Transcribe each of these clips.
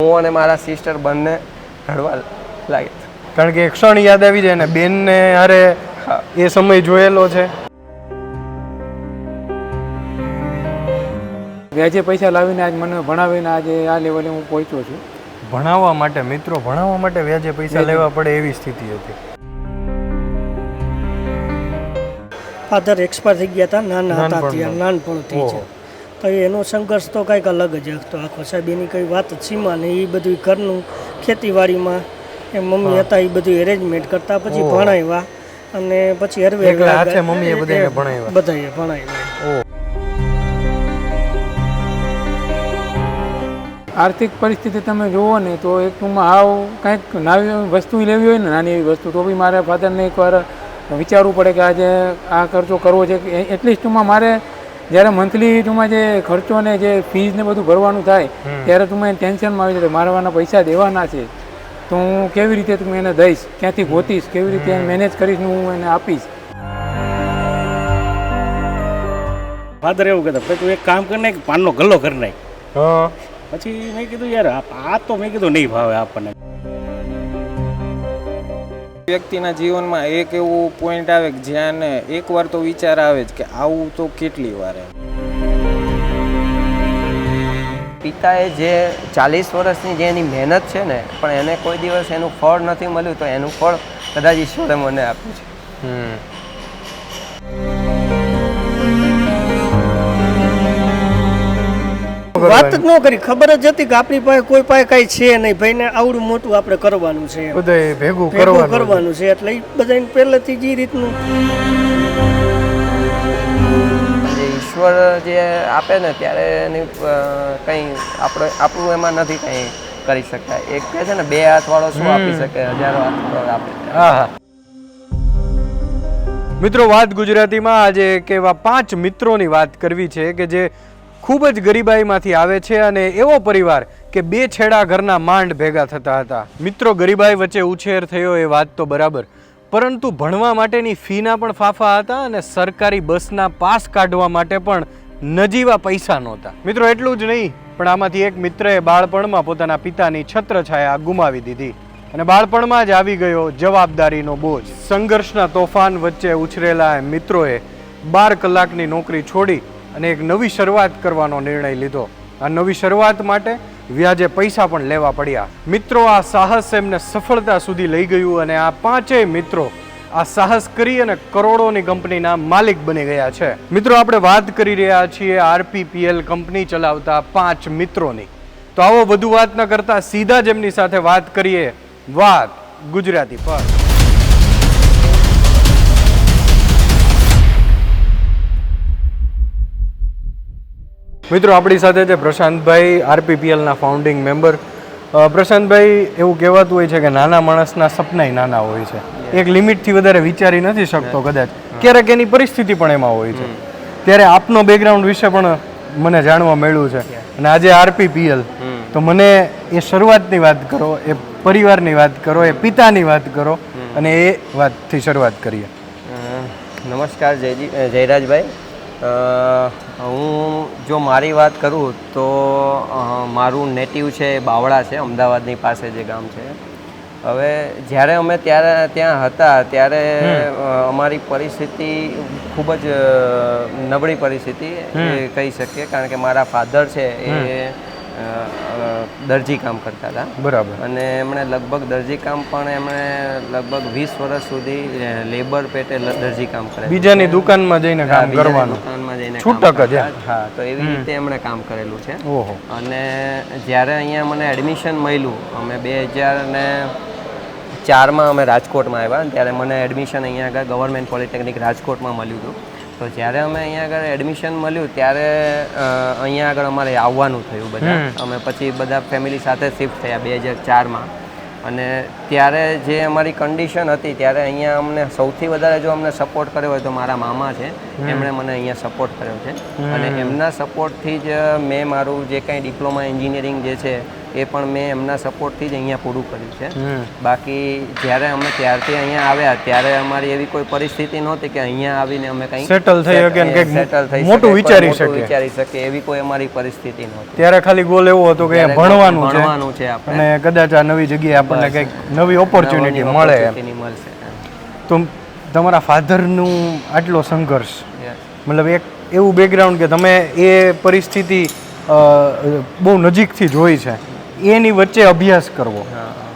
હું અને મારા સિસ્ટર બંને રડવા લાગે. કારણ કે એક ક્ષણ યાદ આવી જાય ને બેનને અરે એ સમય જોયેલો છે. વ્યાજે પૈસા લાવીને આજ મને ભણાવીને આજે આ લેવલે હું પહોંચ્યો છું. ભણાવવા માટે મિત્રો ભણાવવા માટે વ્યાજે પૈસા લેવા પડે એવી સ્થિતિ હતી. ફાધર એક્સપાયર થઈ ગયા હતા, નાના હતા ત્યાં, નાનપણથી છે. તો એનો સંઘર્ષ તો કંઈક અલગ જ હતો આખો. સાહેબ એની કંઈ વાત જ સીમા નહીં. એ બધું ઘરનું ખેતીવાડીમાં એ મમ્મી હતા એ બધું એરેન્જમેન્ટ કરતા, પછી ભણાવ્યા અને પછી હરવે મમ્મીએ બધાને ભણાવ્યા. બધાએ ભણાવ્યા. આર્થિક પરિસ્થિતિ તમે જુઓ ને તો એક ટૂંકમાં આવ કંઈક નવી વસ્તુ લેવી હોય ને, નાની એવી વસ્તુ, તો બી મારે ફાધરને એકવાર વિચારવું પડે કે આજે આ ખર્ચો કરવો છે. એટલીસ્ટ ટૂંકમાં મારે જ્યારે મંથલી ટૂંકમાં જે ખર્ચો ને જે ફીઝ ને બધું ભરવાનું થાય ત્યારે ટૂંકમાં ટેન્શનમાં આવી જાય મારવાના પૈસા દેવાના છે, તો હું કેવી રીતે તું એને દઈશ, ક્યાંથી ગોતીશ, કેવી રીતે એને મેનેજ કરીશ, હું એને આપીશ. ફાધર એવું કહેતા તું એક કામ કરી નાખ, પાનનો ગલ્લો કરી નાખ. પછી મેં કીધું યાર આ તો મેં કીધું નહીં ભાવે આપણને. વ્યક્તિના જીવનમાં એક એવું પોઈન્ટ આવે કે જ્યાં એકવાર તો વિચાર આવે જ કે આવું તો કેટલી વાર. પિતાએ જે 40 વર્ષની જે એની મહેનત છે ને, પણ એને કોઈ દિવસ એનું ફળ નથી મળ્યું, તો એનું ફળ કદાચ ઈશ્વરે મને આપ્યું છે. વાત જ ન કરી, ખબર જ હતી કે આપણી પાસે કોઈ પાસે કઈ છે નહીં, ભાઈને આવડું મોટું આપણે કરવાનું છે, બધાએ ભેગું કરવાનું છે. એટલે બધાને પહેલેથી જ એ રીતનું ઈશ્વર જે આપે ને ત્યારે એની કંઈ આપણું એમાં નથી કંઈ કરી શકાય. એક કહે છે ને, બે હાથવાળો શું આપી શકે, હજારો હાથવાળો આપે. હા. મિત્રો, વાત ગુજરાતીમાં આજે એક એવા 5 મિત્રોની વાત કરવી છે કે જે ખૂબ જ ગરીબાઈમાંથી આવે છે અને એવો પરિવાર કે 2 છેડા ઘરના માંડ ભેગા થતા હતા. મિત્રો, ગરીબાઈ વચ્ચે ઉછેર થયો એ વાત તો બરાબર, પરંતુ ભણવા માટેની ફીના પણ ફાફા હતા અને સરકારી બસના પાસ કાઢવા માટે પણ નજીવા પૈસા નહોતા. મિત્રો, એટલું જ નહીં, પણ આમાંથી એક મિત્રએ બાળપણમાં પોતાના પિતાની છત્રછાયા ગુમાવી દીધી અને બાળપણમાં જ આવી ગયો જવાબદારીનો બોજ. સંઘર્ષના તોફાન વચ્ચે ઉછરેલા મિત્રોએ 12 કલાકની નોકરી છોડી અને એક નવી શરૂઆત કરવાનો નિર્ણય લીધો. આ નવી શરૂઆત માટે વ્યાજે પૈસા પણ લેવા પડ્યા. મિત્રો, આ સાહસ એમને સફળતા સુધી લઈ ગયું અને આ 5 મિત્રો આ સાહસ કરી અને કરોડોની કંપનીના માલિક બની ગયા છે. મિત્રો, આપણે વાત કરી રહ્યા છીએ RPPL કંપની ચલાવતા 5 મિત્રોની. તો આવો વધુ વાત ન કરતા સીધા જ એમની સાથે વાત કરીએ વાત ગુજરાતી પર. મિત્રો, આપણી સાથે છે પ્રશાંતભાઈ, RPPLના ફાઉન્ડિંગ મેમ્બર. પ્રશાંતભાઈ, એવું કહેવાતું હોય છે કે નાના માણસના સપનાય નાના હોય છે, એક લિમિટથી વધારે વિચારી નથી શકતો કદાચ, ક્યારેક એની પરિસ્થિતિ પણ એમાં હોય છે. ત્યારે આપનો બેકગ્રાઉન્ડ વિશે પણ મને જાણવા મળ્યું છે અને આજે RPPL, તો મને એ શરૂઆતની વાત કરો, એ પરિવારની વાત કરો, એ પિતાની વાત કરો અને એ વાતથી શરૂઆત કરીએ. નમસ્કાર જયરાજભાઈ. હું જો મારી વાત કરું તો મારું નેટિવ છે બાવળા છે, અમદાવાદની પાસે જે ગામ છે. હવે જ્યારે અમે ત્યાં હતા ત્યારે અમારી પરિસ્થિતિ ખૂબ જ નબળી પરિસ્થિતિ કહી શકીએ, કારણ કે મારા ફાધર છે એ દરજી કામ કરતા હતા. બરાબર. અને એમણે લગભગ દરજી કામ પણ એમણે લગભગ 20 વર્ષ સુધી લેબર પેટે દરજી કામ કરે, બીજાની દુકાનમાં જઈને કામ કરવાનું, દુકાનમાં જઈને છૂટક જ. હા, તો એવી રીતે એમણે કામ કરેલું છે. અને જ્યારે અહીંયા મને એડમિશન મળ્યું, અમે 2004માં અમે રાજકોટમાં આવ્યા, ત્યારે મને એડમિશન અહીંયા આગળ ગવર્મેન્ટ પોલિટેકનિક રાજકોટમાં મળ્યું હતું. તો જ્યારે અમે અહીંયા આગળ એડમિશન મળ્યું ત્યારે અહીંયા આગળ અમારે આવવાનું થયું બધા. અમે પછી બધા ફેમિલી સાથે શિફ્ટ થયા 2004માં. અને ત્યારે જે અમારી કન્ડિશન હતી ત્યારે અહીંયા અમને સૌથી વધારે જો અમને સપોર્ટ કર્યો હોય તો મારા મામા છે, એમણે મને અહીંયા સપોર્ટ કર્યો છે. અને એમના સપોર્ટથી જ મેં મારું જે કાંઈ ડિપ્લોમા એન્જિનિયરિંગ જે છે એ એ પણ મેં એમના સપોર્ટથી જ અહીંયા પૂરું કર્યું છે. બાકી જ્યારે અમે ત્યારથી અહીંયા આવ્યા ત્યારે અમારી એવી કોઈ પરિસ્થિતિ નહોતી કે અહીંયા આવીને અમે કંઈ સેટલ થઈ શકે ને કંઈક સેટલ થઈ મોટું વિચારી વિચારી શકે એવી કોઈ અમારી પરિસ્થિતિ નહોતી. ત્યારે ખાલી ગોલ એવો હતો કે ભણવાનું છે આપણે અને કદાચ આ નવી જગ્યાએ આપણને કંઈક નવી ઓપોર્ચ્યુનિટી મળે મળશે. તો તમારા ફાધરનું આટલો સંઘર્ષ, Yes. મતલબ એક એવું બેકગ્રાઉન્ડ કે તમે એ પરિસ્થિતિ બહુ નજીકથી જોઈ છે, એની વચ્ચે અભ્યાસ કરવો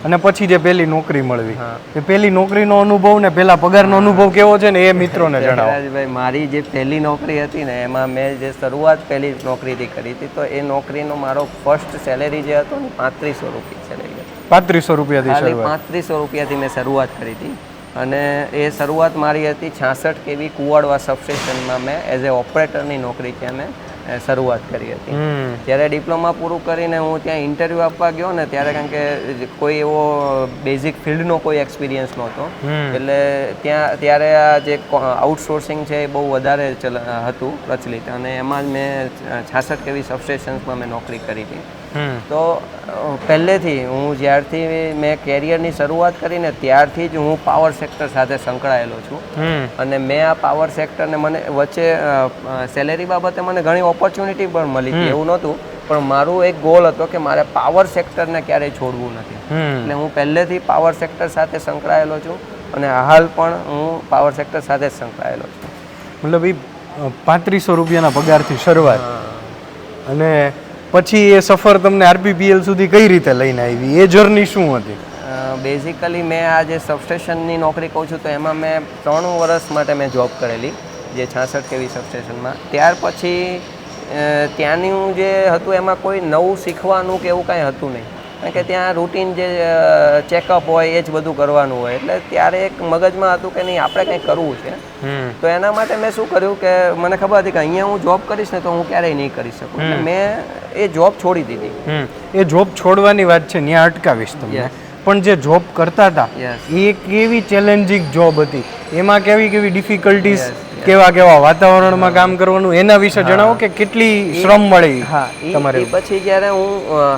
અને પછી જે પહેલી નોકરી મળવી, એ પહેલી નોકરીનો અનુભવ ને પહેલા પગારનો અનુભવ કેવો છે ને એ મિત્રોને જણાવો. ભાઈ મારી જે પહેલી નોકરી હતી ને એમાં મેં જે શરૂઆત પહેલી નોકરીથી કરી હતી તો એ નોકરીનો મારો ફર્સ્ટ સેલેરી જે હતો ને 3500 રૂપિયા સેલેરી હતી. 3500 રૂપિયાથી ખાલી શરૂઆત. 3500 રૂપિયાથી મેં શરૂઆત કરી હતી અને એ શરૂઆત મારી હતી 66 kV કુવાડવા સબસ્ટેશનમાં મેં એઝ એ ઓપરેટરની નોકરી ત્યાં મેં શરૂઆત કરી હતી. જ્યારે ડિપ્લોમા પૂરું કરીને હું ત્યાં ઇન્ટરવ્યૂ આપવા ગયો ને ત્યારે કારણ કે કોઈ એવો બેઝિક ફિલ્ડનો કોઈ એક્સપિરિયન્સ નહોતો એટલે ત્યારે આ જે આઉટસોર્સિંગ છે એ બહુ વધારે હતું પ્રચલિત અને એમાં જ મેં 66 kV સબસ્ટેશન્સમાં મેં નોકરી કરી હતી. તો પહેલેથી હું જ્યારથી મેં કેરિયરની શરૂઆત કરીને ત્યારથી જ હું પાવર સેક્ટર સાથે સંકળાયેલો છું અને મેં આ પાવર સેક્ટરને મને વચ્ચે સેલેરી બાબતે મને ઘણી ઓપોર્ચ્યુનિટી પણ મળી હતી, એવું નહોતું, પણ મારું એક ગોલ હતો કે મારે પાવર સેક્ટરને ક્યારેય છોડવું નથી. એટલે હું પહેલેથી પાવર સેક્ટર સાથે સંકળાયેલો છું અને હાલ પણ હું પાવર સેક્ટર સાથે જ સંકળાયેલો છું. મતલબ એ 3500 રૂપિયાના પગારથી શરૂઆત અને પછી એ સફર તમને આરપીપીએલ સુધી કઈ રીતે લઈને આવી, એ જર્ની શું હતી? બેઝિકલી મેં આ જે સબસ્ટેશનની નોકરી કહું છું તો એમાં મેં 3 વર્ષ માટે મેં જોબ કરેલી જે 66 kV સબસ્ટેશનમાં. ત્યાર પછી ત્યાંનું જે હતું એમાં કોઈ નવું શીખવાનું કે એવું કાંઈ હતું નહીં, કારણ કે ત્યાં રૂટીન જે ચેકઅપ હોય એ જ બધું કરવાનું હોય. એટલે ત્યારે એક મગજમાં હતું કે નહીં આપણે કંઈક કરવું છે. તો એના માટે મેં શું કર્યું કે મને ખબર હતી કે અહીંયા હું જોબ કરીશ ને તો હું ક્યારેય નહીં કરી શકું, એટલે મેં એ જોબ છોડી દીધી. એ જોબ છોડવાની વાત છે, ત્યાં અટકાવીશ તમને. પણ જે જોબ કરતા હતા એ કેવી ચેલેન્જિંગ જોબ હતી, એમાં કેવી કેવી ડિફિકલ્ટીઝ, કેવા કેવા વાતાવરણમાં કામ કરવાનું, એના વિશે જણાવો કે કેટલી શ્રમ મળી તમારે. પછી જ્યારે હું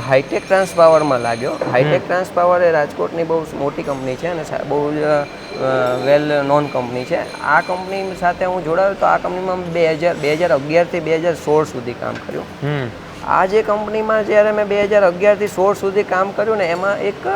હાઈટેક ટ્રાન્સપાવરમાં લાગ્યો, હાઈટેક ટ્રાન્સપાવર એ રાજકોટની બહુ મોટી કંપની છે અને બહુ વેલ નોન કંપની છે. આ કંપની સાથે હું જોડાયો તો આ કંપનીમાં 2011થી 2016 સુધી કામ કર્યું. આ જે કંપનીમાં જ્યારે મેં 2011થી 16 સુધી કામ કર્યું ને એમાં એક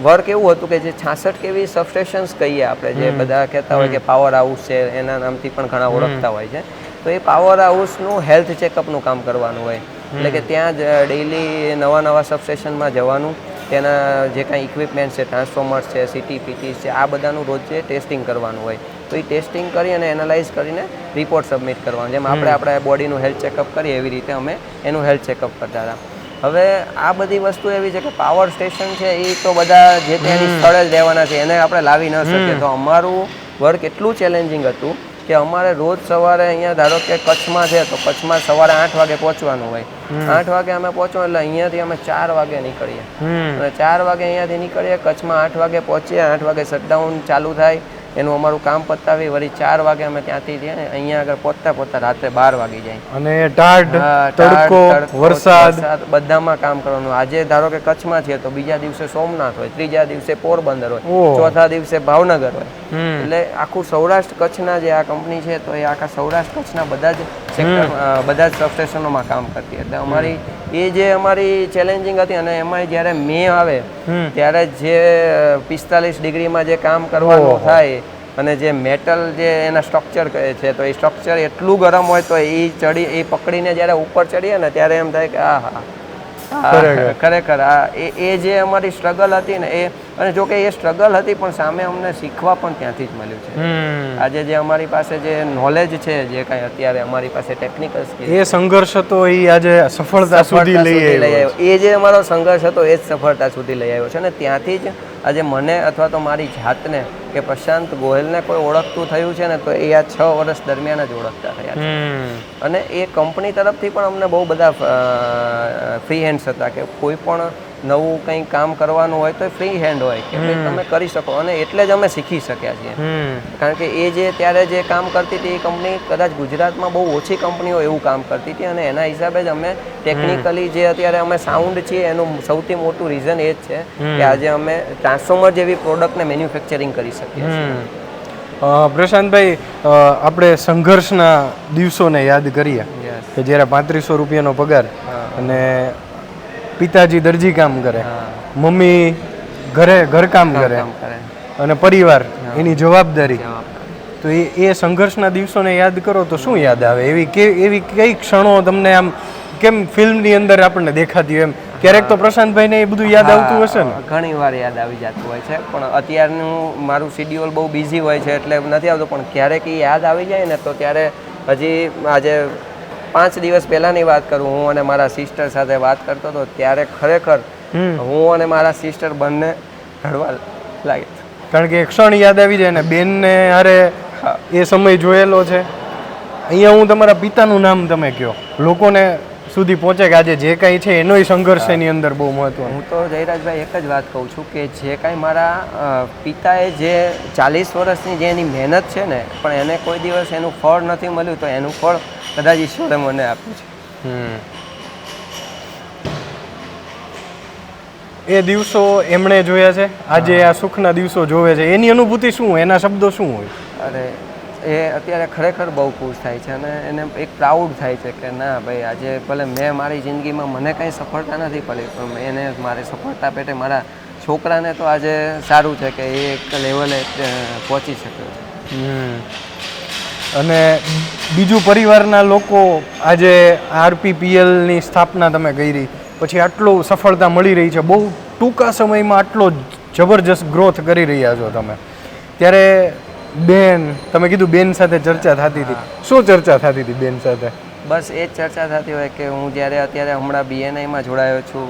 વર્ક એવું હતું કે જે 66 kV સબસ્ટેશન્સ કહીએ આપણે, જે બધા કહેતા હોય કે પાવર હાઉસ છે, એના નામથી પણ ઘણા ઓળખતા હોય છે. તો એ પાવર હાઉસનું હેલ્થ ચેકઅપનું કામ કરવાનું હોય, એટલે કે ત્યાં જ ડેઇલી નવા સબસ્ટેશનમાં જવાનું, તેના જે કાંઈ ઇક્વિપમેન્ટ છે, ટ્રાન્સફોર્મર્સ છે, સીટી પીટીસ છે, આ બધાનું રોજે ટેસ્ટિંગ કરવાનું હોય. તો એ ટેસ્ટિંગ કરી અને એનાલાઇઝ કરીને રિપોર્ટ સબમિટ કરવાનો, જેમ આપણે બોડીનું હેલ્થ ચેકઅપ કરીએ એવી રીતે અમે એનું હેલ્થ ચેકઅપ કરતા હતા. હવે આ બધી વસ્તુ એવી છે કે પાવર સ્ટેશન છે એ તો બધા જે ત્યાંની સ્થળે જ રહેવાના છે, એને આપણે લાવી ન શકીએ. તો અમારું વર્ક એટલું ચેલેન્જિંગ હતું કે અમારે રોજ સવારે અહીંયા ધારો કે કચ્છમાં છે તો કચ્છમાં સવારે 8 વાગે પહોંચવાનું હોય. 8 વાગે અમે પહોંચો એટલે અહીંયાથી અમે 4 વાગે નીકળીએ અને 4 વાગે અહીંયાથી નીકળીએ, કચ્છમાં 8 વાગે પહોંચીએ, 8 વાગે શટડાઉન ચાલુ થાય, એનું અમારું કામ પતાવી વળી 4 વાગે અમે ત્યાંથી જઈએ અહીંયા આગળ પહોંચતા રાત્રે 12 વાગી જાય. અને ટાઢ, તડકો, વરસાદ બધામાં કામ કરવાનું. આજે ધારો કે કચ્છમાં છે તો બીજા દિવસે સોમનાથ હોય, ત્રીજા દિવસે પોરબંદર હોય, ચોથા દિવસે ભાવનગર હોય. એટલે આખું સૌરાષ્ટ્ર કચ્છના જે આ કંપની છે તો એ આખા સૌરાષ્ટ્ર કચ્છના બધા જ સેક્ટર, બધા જ સબસ્ટેશનોમાં કામ કરતી. એટલે અમારી એ જે અમારી ચેલેન્જિંગ હતી અને એમાં જ્યારે મે આવે ત્યારે જે 45 ડિગ્રીમાં જે કામ કરવાનું થાય અને જે મેટલ જે એના સ્ટ્રક્ચર કહે છે તો એ સ્ટ્રક્ચર એટલું ગરમ હોય તો એ પકડીને જ્યારે ઉપર ચડીએ ને ત્યારે એમ થાય કે ખરેખર એ જે અમારી સ્ટ્રગલ હતી ને એ, અને જો કે એ સ્ટ્રગલ હતી પણ સામે અમને શીખવા પણ ત્યાંથી જ મળ્યું છે. આજે જે અમારી પાસે જે નોલેજ છે, જે કાંઈ અત્યારે અમારી પાસે ટેકનિકલ સ્કિલ, એ સંઘર્ષ હતો એ આજે સફળતા સુધી લઈ આવ્યો. એ જે અમારો સંઘર્ષ હતો એ જ સફળતા સુધી લઈ આવ્યો છે. અને ત્યાંથી જ આજે મને અથવા તો મારી જાતને કે પ્રશાંત ગોહિલને કોઈ ઓળખતું થયું છે ને તો એ આ 6 વર્ષ દરમિયાન જ ઓળખતા થયા છે. અને એ કંપની તરફથી પણ અમને બહુ બધા ફ્રી હેન્ડ્સ હતા કે કોઈ પણ નવું કંઈ કામ કરવાનું હોય તો ફ્રી હેન્ડ હોય કે ભાઈ તમે કરી શકો, અને એટલે જ અમે શીખી શક્યા છીએ. કારણ કે એ જે ત્યારે જે કામ કરતી હતી એ કંપની કદાચ ગુજરાતમાં બહુ ઓછી કંપનીઓ એવું કામ કરતી હતી, અને એના હિસાબે જ અમે ટેકનિકલી જે અત્યારે અમે સાઉન્ડ છીએ એનું સૌથી મોટું રીઝન એ જ છે કે આજે અમે ટ્રાન્સફોર્મર જેવી પ્રોડક્ટને મેન્યુફેક્ચરિંગ કરી શકીએ છીએ. પ્રશાંતભાઈ, આપણે સંઘર્ષના દિવસોને યાદ કરીએ કે જ્યારે 3500 રૂપિયાનો પગાર અને પિતાજી દરજી કામ કરે, મમ્મી ઘરકામ કરે અને પરિવાર એની જવાબદારી, તો એ સંઘર્ષના દિવસોને યાદ કરો તો શું યાદ આવે? એવી કઈ ક્ષણો તમને આમ કેમ ફિલ્મની અંદર આપણને દેખાતી એમ? ક્યારેક તો પ્રશાંતભાઈને એ બધું યાદ આવતું હશે ને? ઘણી વાર યાદ આવી જતું હોય છે, પણ અત્યારનું મારું શિડ્યુલ બહુ બિઝી હોય છે એટલે નથી આવતું, પણ ક્યારેક એ યાદ આવી જાય ને તો ત્યારે હજી આજે 5 દિવસ પહેલાંની વાત કરું, હું અને મારા સિસ્ટર સાથે વાત કરતો હતો ત્યારે ખરેખર હું અને મારા સિસ્ટર બંને રડવા લાગે. કારણ કે એક ક્ષણ યાદ આવી જાય ને બેનને અરે એ સમય જોયેલો છે. અહીંયા હું તમારા પિતાનું નામ તમે કહો, લોકોને સુધી પહોંચે કે આજે જે કાંઈ છે એનોય સંઘર્ષ એની અંદર બહુ મહત્વનો. હું તો જયરાજભાઈ એક જ વાત કહું છું કે જે કાંઈ મારા પિતાએ જે 40 વર્ષની જે એની મહેનત છે ને, પણ એને કોઈ દિવસ એનું ફળ નથી મળ્યું, તો એનું ફળ કદાચ ઈશ્વરે મને આપ્યું છે. એ દિવસો એમણે જોયા છે, આજે આ સુખના દિવસો જોવે છે, એની અનુભૂતિ શું, એના શબ્દો શું હોય? અરે એ અત્યારે ખરેખર બહુ ખુશ થાય છે અને એને એક પ્રાઉડ થાય છે કે ના ભાઈ આજે ભલે મેં મારી જિંદગીમાં મને કંઈ સફળતા નથી પડી, પણ એને મારી સફળતા પેટે મારા છોકરાને તો આજે સારું છે કે એ એક લેવલે પહોંચી શક્યો છે. અને બીજું પરિવારના લોકો આજે RPPLની સ્થાપના તમે કરી, પછી આટલું સફળતા મળી રહી છે, બહુ ટૂંકા સમયમાં આટલો જબરજસ્ત ગ્રોથ કરી રહ્યા છો તમે, ત્યારે બેન, તમે કીધું બેન સાથે ચર્ચા થતી હતી, શું ચર્ચા થતી હતી બેન સાથે? બસ એ જ ચર્ચા થતી હોય કે હું જ્યારે અત્યારે હમણાં BNI માં જોડાયો છું,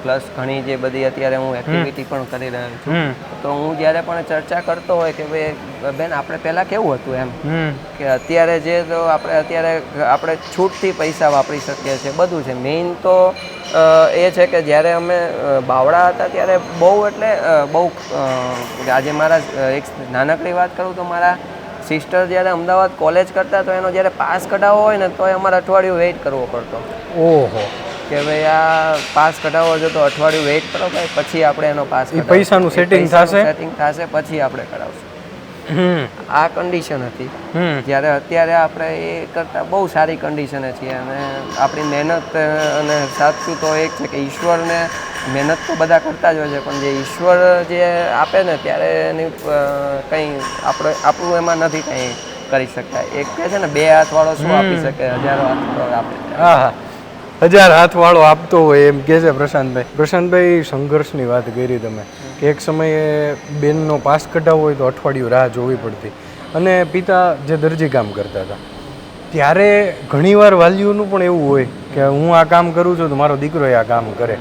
પ્લસ ઘણી જે બધી અત્યારે હું એક્ટિવિટી પણ કરી રહ્યો છું, તો હું જ્યારે પણ ચર્ચા કરતો હોય કે ભાઈ બેન આપણે પહેલાં કેવું હતું એમ, કે અત્યારે જે તો આપણે છૂટથી પૈસા વાપરી શકીએ છીએ, બધું છે. મેઇન તો એ છે કે જ્યારે અમે બાવળા હતા ત્યારે બહુ એટલે બહુ આજે મારા એક નાનકડી વાત કરું તો મારા સિસ્ટર જ્યારે અમદાવાદ કોલેજ કરતા તો એનો જ્યારે પાસ કઢાવવો હોય ને તો અમારે અઠવાડિયું વેઇટ કરવો પડતો. ઓહો, કે ભાઈ આ પાસ કઢાવવો છે તો અઠવાડિયું વેઇટ કરો ભાઈ, પછી આપણે એનો પાસ પૈસાનું સેટિંગ થશે પછી આપણે કઢાવશું. આ કન્ડિશન હતી. જ્યારે અત્યારે આપણે એ કરતાં બહુ સારી કન્ડિશને છીએ અને આપણી મહેનત અને સાચું તો એક છે કે ઈશ્વરને મહેનત તો બધા કરતા જ હોય છે, પણ જે ઈશ્વર જે આપે ને ત્યારે એની કંઈ આપણું એમાં નથી કંઈ કરી શકતા. એક કહે છે ને 2 હાથવાળો શું આપી શકે, 1000 હાથવાળો આપે. હા, 1000 હાથવાળો આપતો હોય એમ કહે છે પ્રશાંતભાઈ. પ્રશાંતભાઈ, સંઘર્ષની વાત કરી તમે કે એક સમયે બેનનો પાસ કઢાવવો હોય તો અઠવાડિયું રાહ જોવી પડતી, અને પિતા જે દરજી કામ કરતા હતા ત્યારે ઘણીવાર વાલીઓનું પણ એવું હોય કે હું આ કામ કરું છું તો મારો દીકરો આ કામ કરે.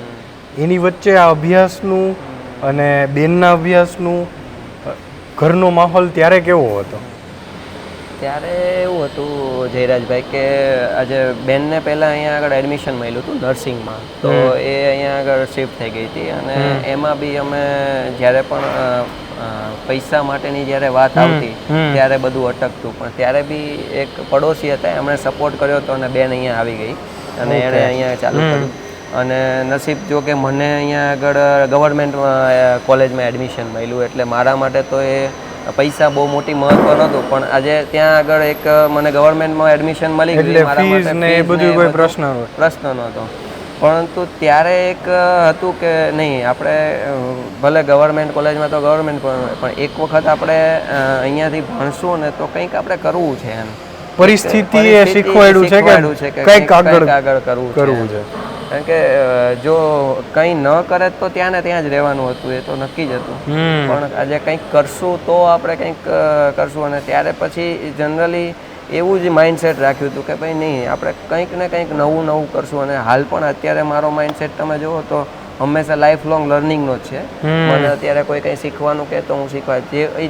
એની વચ્ચે આ અભ્યાસનું અને બેનના અભ્યાસનું ઘરનો માહોલ ત્યારે કેવો હતો? ત્યારે એવું હતું જયરાજભાઈ કે આજે બેનને પહેલાં અહીંયા આગળ એડમિશન મળ્યું હતું નર્સિંગમાં, તો એ અહીંયા આગળ શિફ્ટ થઈ ગઈ હતી અને એમાં બી અમે જ્યારે પણ પૈસા માટેની જ્યારે વાત આવતી ત્યારે બધું અટકતું, પણ ત્યારે બી એક પડોશી હતા એમણે સપોર્ટ કર્યો હતો અને બેન અહીંયા આવી ગઈ અને એણે અહીંયા ચાલુ કર્યું. અને નસીબ જો કે મને અહીંયા આગળ ગવર્મેન્ટ કોલેજમાં એડમિશન મળ્યું, એટલે મારા માટે તો એ પૈસા બહુ મોટી મહત્વ નહોતું, પણ આજે ત્યાં આગળ એક મને ગવર્મેન્ટમાં એડમિશન મળી ગયું, મારા માટે બધું કોઈ પ્રશ્ન નહોતો. પરંતુ ત્યારે એક હતું કે નહીં, આપણે ભલે ગવર્મેન્ટ કોલેજમાં તો ગવર્મેન્ટ, પણ એક વખત આપણે અહીંયાથી ભણશું ને તો કંઈક આપણે કરવું છે એમ. પરિસ્થિતિએ શીખવાડ્યું છે કે કંઈક આગળ કરવું છે. કારણ કે જો કંઈ ન કરે તો ત્યાં ને ત્યાં જ રહેવાનું હતું, એ તો નક્કી જ હતું. પણ આજે કંઈક કરશું તો આપણે કંઈક કરશું, અને ત્યારે પછી જનરલી એવું જ માઇન્ડસેટ રાખ્યું હતું કે ભાઈ નહીં, આપણે કંઈક ને કંઈક નવું કરશું. અને હાલ પણ અત્યારે મારો માઇન્ડસેટ તમે જુઓ તો હંમેશા લાઈફ લોંગ લર્નિંગનો જ છે. મને અત્યારે કોઈ કંઈ શીખવાનું કહે તો હું શીખવા,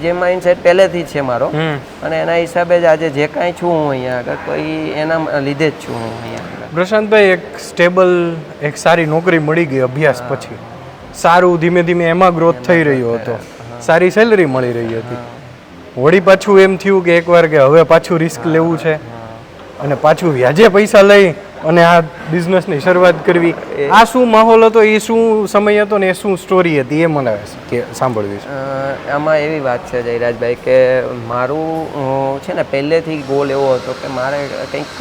જે માઇન્ડસેટ પહેલેથી જ છે મારો, અને એના હિસાબે જ આજે જે કાંઈ છું હું અહીંયા આગળ, તો એના લીધે જ છું હું અહીંયા આગળ. પ્રશાંતભાઈ, એક સ્ટેબલ એક સારી નોકરી મળી ગઈ અભ્યાસ પછી, સારું ધીમે ધીમે એમાં ગ્રોથ થઈ રહ્યો હતો, સારી સેલરી મળી રહી હતી. વળી પાછું એમ થયું કે એકવાર કે હવે પાછું રિસ્ક લેવું છે અને પાછું વ્યાજે પૈસા લઈ અને આ બિઝનેસની શરૂઆત કરવી. આ શું માહોલ હતો, એ શું સમય હતો ને એ શું સ્ટોરી હતી, એ મને સાંભળવી છે. આમાં એવી વાત છે જયરાજભાઈ કે મારું છે ને પહેલેથી ગોલ એવો હતો કે મારે કંઈક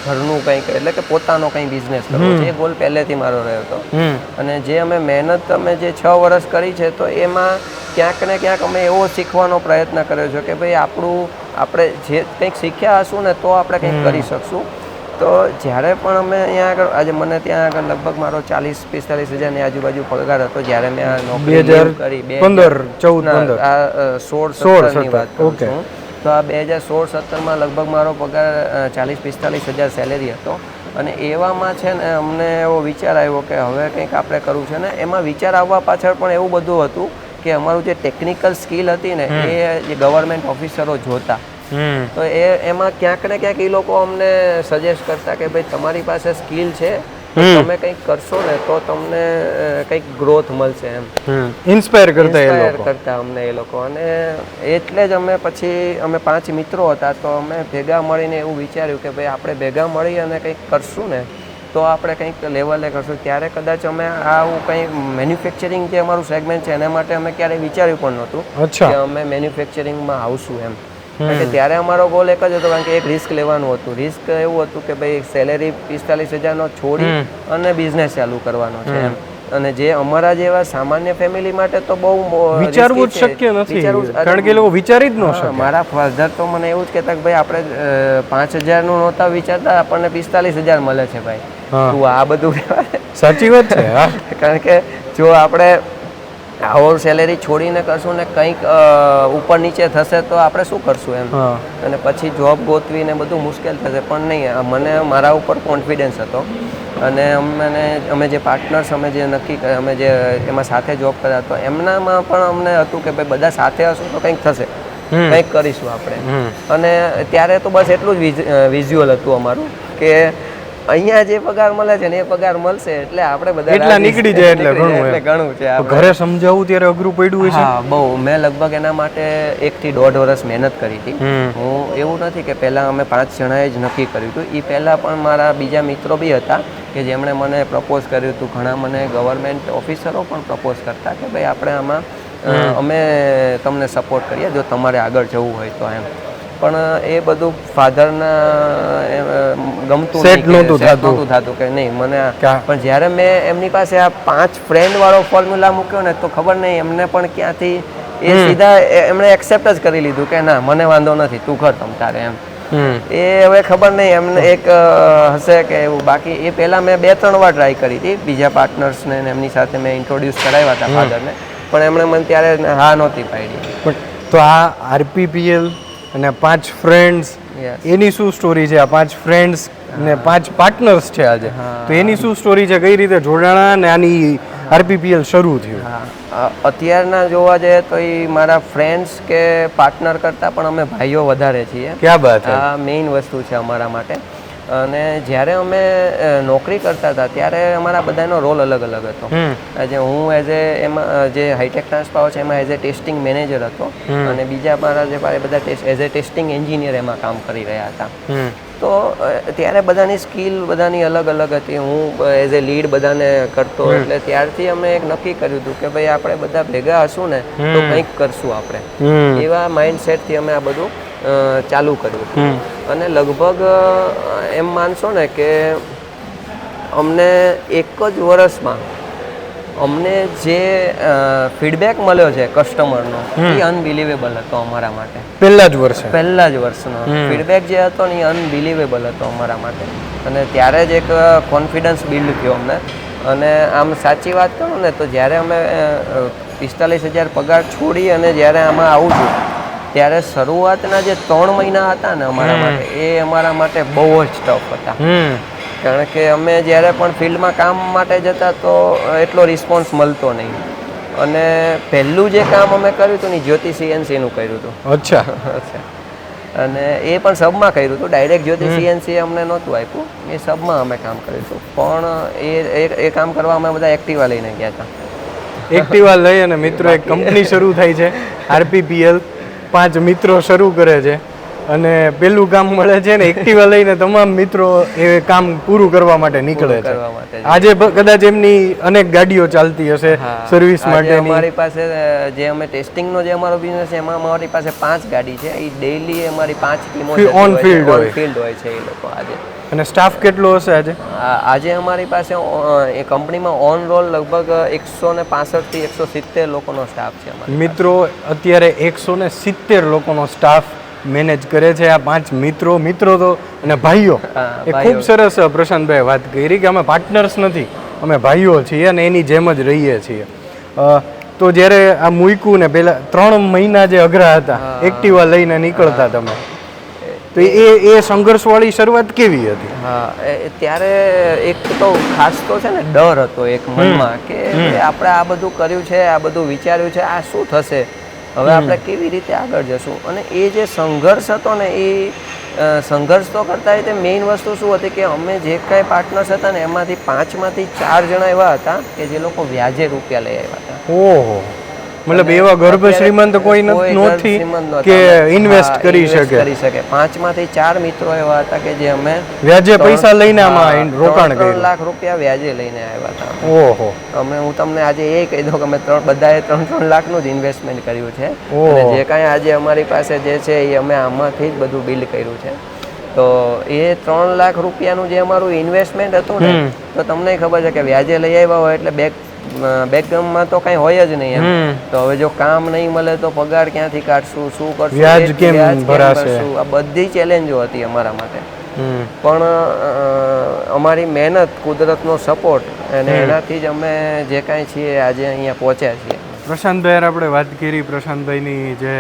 ઘરનું કંઈક એટલે કે પોતાનો કંઈ બિઝનેસ કરવો છે. એ ગોલ પહેલેથી મારો રહ્યો હતો. અને જે અમે મહેનત અમે જે 6 વર્ષ કરી છે તો એમાં ક્યાંક ને ક્યાંક અમે એવો શીખવાનો પ્રયત્ન કર્યો છે કે ભાઈ આપણે જે કંઈક શીખ્યા હશું ને તો આપણે કંઈક કરી શકશું. તો જ્યારે પણ અમે અહીંયા આગળ આજે મને ત્યાં આગળ લગભગ મારો 40-45 હજારની આજુબાજુ પગાર હતો જ્યારે મેં આ નોકરી કરી 2015 આ 16-17ની વાત કરું છું. તો આ 2016-17માં લગભગ મારો પગાર 40-45 હજાર સેલેરી હતો. અને એવામાં છે ને અમને એવો વિચાર આવ્યો કે હવે કંઈક આપણે કરવું છે ને એમાં વિચાર આવવા પાછળ પણ એવું બધું હતું કે અમારું જે ટેકનિકલ સ્કિલ હતી ને એ જે ગવર્મેન્ટ ઓફિસરો જોતા. તો એમાં ક્યાંક ને ક્યાંક એ લોકો અમને સજેસ્ટ કરતા કે ભાઈ તમારી પાસે સ્કિલ છે, તમે કંઈક કરશો ને તો તમને કંઈક ગ્રોથ મળશે એમ ઇન્સ્પાયર કરતા અમને એ લોકો. અને એટલે જ અમે 5 મિત્રો હતા તો અમે ભેગા મળીને એવું વિચાર્યું કે ભાઈ આપણે ભેગા મળી અને કંઈક કરશું ને તો આપણે કંઈક લેવલે કરશું. ત્યારે કદાચ અમે આવું કંઈ મેન્યુફેક્ચરિંગ જે અમારું સેગમેન્ટ છે એના માટે અમે ક્યારેય વિચાર્યું પણ નહોતું કે અમે મેન્યુફેક્ચરિંગમાં આવશું એમ. કારણ કે ત્યારે અમારો ગોલ એક જ હતો, કારણ કે એક રિસ્ક લેવાનું હતું. રિસ્ક એવું હતું કે ભાઈ સેલેરી 45,000નો છોડી અને બિઝનેસ ચાલુ કરવાનો છે એમ. અને જે અમારા જેવા સામાન્ય ફેમિલી માટે તો બહુ વિચારવું જ શક્ય નથી, કારણ કે લોકો વિચારી જ ન શકે. મારા ફાધર તો મને એવું જ કહેતા કે ભાઈ આપણે 5,000નું નહોતા વિચારતા, આપણને 45,000 મળે છે ભાઈ, તું આ બધું સાચી વાત છે. કારણ કે જો આપણે આવો સેલેરી છોડીને કરશું ને કંઈક ઉપર નીચે થશે તો આપણે શું કરશું એમ. અને પછી જોબ ગોતવીને બધું મુશ્કેલ થશે. પણ નહીં, મને મારા ઉપર કોન્ફિડન્સ હતો. અને અમે જે પાર્ટનર્સ અમે જે નક્કી કર્યા, અમે જે એમાં સાથે જોબ કર્યા તો એમનામાં પણ અમને હતું કે ભાઈ બધા સાથે હશું તો કંઈક થશે, કંઈક કરીશું આપણે. અને ત્યારે તો બસ એટલું જ વિઝ્યુઅલ હતું અમારું કે અહીંયા જે પગાર મળે છે ને એ પગાર મળશે એટલે આપણે બધા એટલા નીકળી જાય એટલે ઘણું છે. ઘરે સમજાવવું ત્યારે અઘરું પડ્યું છે. હા, બહુ. મેં લગભગ એના માટે 1 થી 1.5 વર્ષ મહેનત કરી હતી. હું એવું નથી કે પહેલાં અમે 5 જણાએ જ નક્કી કર્યું હતું. એ પહેલાં પણ મારા બીજા મિત્રો બી હતા કે જેમણે મને પ્રપોઝ કર્યું હતું. ઘણા મને ગવર્મેન્ટ ઓફિસરો પણ પ્રપોઝ કરતા કે ભાઈ આપણે આમાં અમે તમને સપોર્ટ કરીએ જો તમારે આગળ જવું હોય તો એમ. પણ એ બધું ફાધરના ગમતું નહોતું થતું કે નહીં મને. પણ જ્યારે મેં એમની પાસે આ 5 ફ્રેન્ડ વાળો ફોર્મ્યુલા મૂક્યો ને તો ખબર નહીં એમને પણ ક્યાંથી એ સીધા એમણે એક્સેપ્ટ જ કરી લીધું કે ના મને વાંધો નથી, તું કર તમ તારે એમ. એ હવે ખબર નહીં એમને એક હશે કે એવું. બાકી એ પહેલાં મેં 2-3 વાર ટ્રાય કરી હતી બીજા પાર્ટનર્સને, એમની સાથે મેં ઇન્ટ્રોડ્યુસ કરાવ્યા હતા ફાધરને, પણ એમણે મને ત્યારે હા નહોતી પાડી. તો આ RPPL અને 5 ફ્રેન્ડ્સ એની શું સ્ટોરી છે? આ 5 ફ્રેન્ડ્સ ને 5 પાર્ટનર્સ છે આજે, તો એની શું સ્ટોરી છે? કઈ રીતે જોડાણા અને આની RPPL શરૂ થયું? અત્યારના જોવા જઈએ તો એ મારા ફ્રેન્ડ્સ કે પાર્ટનર કરતાં પણ અમે ભાઈઓ વધારે છીએ. ક્યાં વાત? આ મેઇન વસ્તુ છે અમારા માટે. અને જ્યારે અમે નોકરી કરતા હતા ત્યારે અમારા બધાનો રોલ અલગ અલગ હતો. આજે હું એમાં જે હાઈટેક ટ્રાન્સપાવર છે એમાં એઝ એ ટેસ્ટિંગ મેનેજર હતો અને બીજા મારા જે બધા એઝ એ ટેસ્ટિંગ એન્જિનિયર એમાં કામ કરી રહ્યા હતા. તો ત્યારે બધાની સ્કિલ બધાની અલગ અલગ હતી. હું એઝ એ લીડ બધાને કરતો, એટલે ત્યારથી અમે એક નક્કી કર્યું હતું કે ભાઈ આપણે બધા ભેગા હશું ને તો કંઈક કરશું આપણે. એવા માઇન્ડસેટથી અમે આ બધું ચાલુ કર્યું. અને લગભગ એમ માનશો ને કે અમને 1 જ વર્ષમાં અમને જે ફીડબેક મળ્યો છે કસ્ટમરનો એ અનબિલીવેબલ હતો અમારા માટે. પહેલા જ વર્ષનો ફીડબેક જે હતો ને એ અનબિલીવેબલ હતો અમારા માટે. અને ત્યારે જ એક કોન્ફિડન્સ બિલ્ડ થયો અમને. અને આમ સાચી વાત કરું ને તો જ્યારે અમે 45,000 પગાર છોડી અને જ્યારે આમાં આવું છું ત્યારે શરૂઆતના જે 3 મહિના હતા ને અમારા માટે એ અમારા માટે બહુ જ ટફ હતા. કારણ કે અમે જ્યારે પણ ફિલ્ડમાં કામ માટે જતા તો એટલો રિસ્પોન્સ મળતો નહીં. અને પહેલું જે કામ અમે કર્યું હતું ને જ્યોતિ CNCનું કર્યું હતું. અચ્છા. અને એ પણ સબમાં કર્યું હતું. ડાયરેક્ટ જ્યોતિ CNC અમને નહોતું આપ્યું, એ સબમાં અમે કામ કર્યું હતું. પણ એ કામ કરવા અમે બધા એક્ટિવા લઈને ગયા હતા. એક્ટિવા લઈ અને મિત્રો એક કંપની શરૂ થાય છે RPPL. 5 મિત્રો શરૂ કરે છે અને પેલું કામ મળે છે ને એક્ટિવા લઈને તમામ મિત્રો એ કામ પૂરું કરવા માટે નીકળે છે. કરવા માટે આજે કદાચ એમની અનેક ગાડીઓ ચાલતી હશે સર્વિસ આજે માટે. અમારી પાસે જે અમે ટેસ્ટિંગનો જે અમારો બિઝનેસ છે એમાં અમારી પાસે 5 ગાડી છે. એ ડેઈલી અમારી 5 ટીમો On field હોય. ફિલ્ડ હોય છે એ લોકો આજે. અને સ્ટાફ કેટલો હશે આજે? આજે અમારી પાસે એ કંપનીમાં ઓન રોલ લગભગ 165 થી 170 લોકોનો સ્ટાફ છે અમારો. મિત્રો અત્યારે 170 લોકોનો સ્ટાફ મેનેજ કરે છે આ 5 મિત્રો તો અને ભાઈઓ. એ ખૂબ સરસ પ્રશાંતભાઈ વાત કરી કે અમે પાર્ટનર્સ નથી, અમે ભાઈઓ છીએ અને એની જેમ જ રહીએ છીએ. તો જ્યારે આ મૂક્યું ને પહેલા 3 મહિના જે અઘરા હતા એક્ટિવા લઈને નીકળતા તમે, તો એ સંઘર્ષવાળી શરૂઆત કેવી હતી? હા, ત્યારે એક તો ખાસ તો છે ને ડર હતો એક મનમાં કે આપણે આ બધું કર્યું છે, આ બધું વિચાર્યું છે, આ શું થશે, હવે આપણે કેવી રીતે આગળ જશું. અને એ જે સંઘર્ષ હતો ને એ સંઘર્ષ તો કરતા રીતે મેઇન વસ્તુ શું હતી કે અમે જે કાંઈ પાર્ટનર્સ હતા ને એમાંથી 5માંથી 4 જણા એવા હતા કે જે લોકો વ્યાજે રૂપિયા લઈ આવ્યા હતા. ઓહો, મતલબ એવા ગર્ભ શ્રીમંત કોઈ નથી કે ઇન્વેસ્ટ કરી શકે. 5માંથી 4 મિત્રો એવા હતા કે જે અમે વ્યાજે પૈસા લઈને આમાં રોકાણ કર્યું. 3 લાખ રૂપિયા વ્યાજે લઈને આવ્યા હતા. ઓહો. હું તમને આજે એ કહી દઉં કે અમે બધાએ 3 લાખનું જ ઇન્વેસ્ટમેન્ટ કર્યું છે. અને જે કાંઈ આજે અમારી પાસે જે છે એ અમે આમાંથી જ બધું બિલ્ડ કર્યું છે. તો એ 3 લાખ રૂપિયાનું જે અમારું ઇન્વેસ્ટમેન્ટ હતું ને, તો તમને ખબર છે કે વ્યાજે લઈ આવ્યા હોય એટલે બેકગ્રાઉન્ડમાં તો કઈ હોય જ નહીં એમ. તો હવે જો કામ નહીં મળે તો પગાર ક્યાંથી કાઢશું, શું કરશું, વ્યાજ કેમ ભરાશે, આ બધી ચેલેન્જો હતી અમારા માટે. પણ અમારી મહેનત, કુદરતનો સપોર્ટ અને એનાથી જ અમે જે કાંઈ છીએ આજે અહીંયા પહોંચ્યા છીએ. પ્રશાંતભાઈ આપણે વાત કરી પ્રશાંતભાઈની જે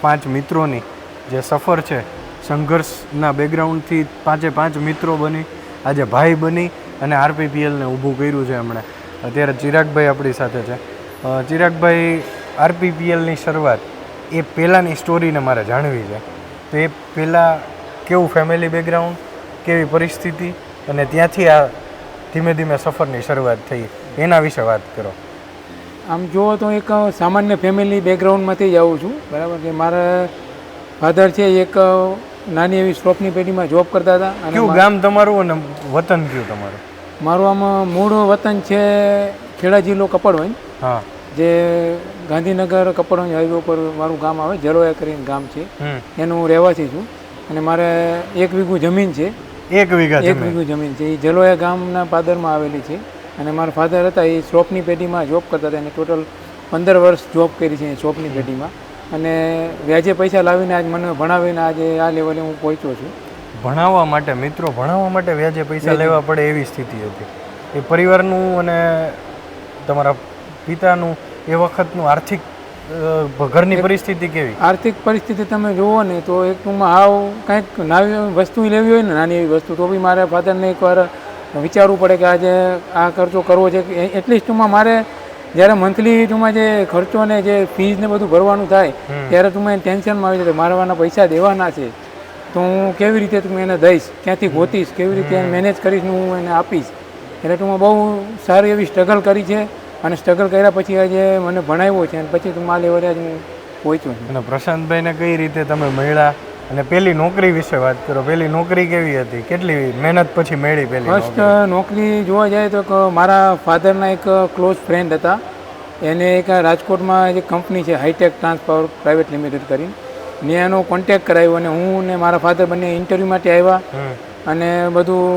5 મિત્રોની જે સફર છે, સંઘર્ષના બેકગ્રાઉન્ડથી 5 મિત્રો બની આજે ભાઈ બની અને RPPLને ઊભું કર્યું છે એમણે. અત્યારે ચિરાગભાઈ આપણી સાથે છે. ચિરાગભાઈ, RPPLની શરૂઆત એ પહેલાંની સ્ટોરીને મારે જાણવી છે. તો એ પહેલાં કેવું ફેમિલી બેકગ્રાઉન્ડ, કેવી પરિસ્થિતિ અને ત્યાંથી આ ધીમે ધીમે સફરની શરૂઆત થઈ, એના વિશે વાત કરો. આમ જુઓ તો એક સામાન્ય ફેમિલી બેકગ્રાઉન્ડમાંથી જ આવું છું, બરાબર. કે મારા ફાધર છે એક નાની એવી સ્ટોપની પેઢીમાં જોબ કરતા હતા. અને કેવું ગામ તમારું અને વતન કયું તમારું? મારું આમાં મૂળ વતન છે ખેડા જિલ્લો કપડવંજ. હા. જે ગાંધીનગર કપડવંજ હાઈવે ઉપર મારું ગામ આવે, જલોયા કરીને ગામ છે, એનું હું રહેવાસી છું. અને મારે 1 વીઘું જમીન છે. 1 વીઘા જમીન છે, એ જલોયા ગામના પાદરમાં આવેલી છે. અને મારા ફાધર હતા એ શોપની પેઢીમાં જોબ કરતા હતા અને ટોટલ 15 વર્ષ જોબ કરી છે શોપની પેઢીમાં. અને વ્યાજે પૈસા લાવીને આજ મને ભણાવીને આજે આ લેવલે હું પહોંચ્યો છું. ભણાવવા માટે, મિત્રો ભણાવવા માટે વ્યાજે પૈસા લેવા પડે એવી સ્થિતિ હતી. એ પરિવારનું અને તમારા પિતાનું એ વખતનું આર્થિક ઘરની પરિસ્થિતિ કેવી? આર્થિક પરિસ્થિતિ તમે જુઓ ને તો એક ટૂંકમાં હાવ કંઈક નવી વસ્તુ લેવી હોય ને, નાની એવી વસ્તુ, તો બી મારે ફાધરને એકવાર વિચારવું પડે કે આજે આ ખર્ચો કરવો છે. એટલીસ્ટ ટૂંકમાં મારે જ્યારે મંથલી ટૂંકમાં જે ખર્ચો ને જે ફીઝ ને બધું ભરવાનું થાય ત્યારે ટૂંકમાં ટેન્શનમાં આવી જાય મારવાના પૈસા દેવાના છે, તો હું કેવી રીતે તું એને દઈશ, ક્યાંથી ગોતીશ, કેવી રીતે એને મેનેજ કરીશ ને હું એને આપીશ. એટલે ટૂંકમાં બહુ સારી એવી સ્ટ્રગલ કરી છે. અને સ્ટ્રગલ કર્યા પછી આજે મને ભણાવ્યો છે અને પછી તું માલ લેવલે આજે હું પહોંચ્યો છું. અને પ્રશાંતભાઈને કઈ રીતે તમે મળ્યા અને પહેલી નોકરી વિશે વાત કરો. પહેલી નોકરી કેવી હતી, કેટલી મહેનત પછી મળી પહેલી ફર્સ્ટ નોકરી જોવા જાય તો મારા ફાધરના એક ક્લોઝ ફ્રેન્ડ હતા, એને એક રાજકોટમાં જે કંપની છે હાઈટેક ટ્રાન્સપાવર પ્રાઇવેટ લિમિટેડ કરીને, મેં એનો કોન્ટેક્ટ કરાવ્યો અને હું ને મારા ફાધર બંને ઇન્ટરવ્યૂ માટે આવ્યા અને બધું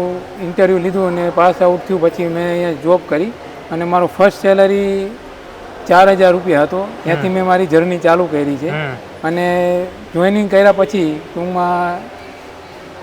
ઇન્ટરવ્યૂ લીધું અને પાસ આઉટ થયું. પછી મેં અહીંયા જોબ કરી અને મારો ફર્સ્ટ સેલરી 4000 રૂપિયા હતો. ત્યાંથી મેં મારી જર્ની ચાલુ કરી છે. અને જોઈનિંગ કર્યા પછી ટૂંકમાં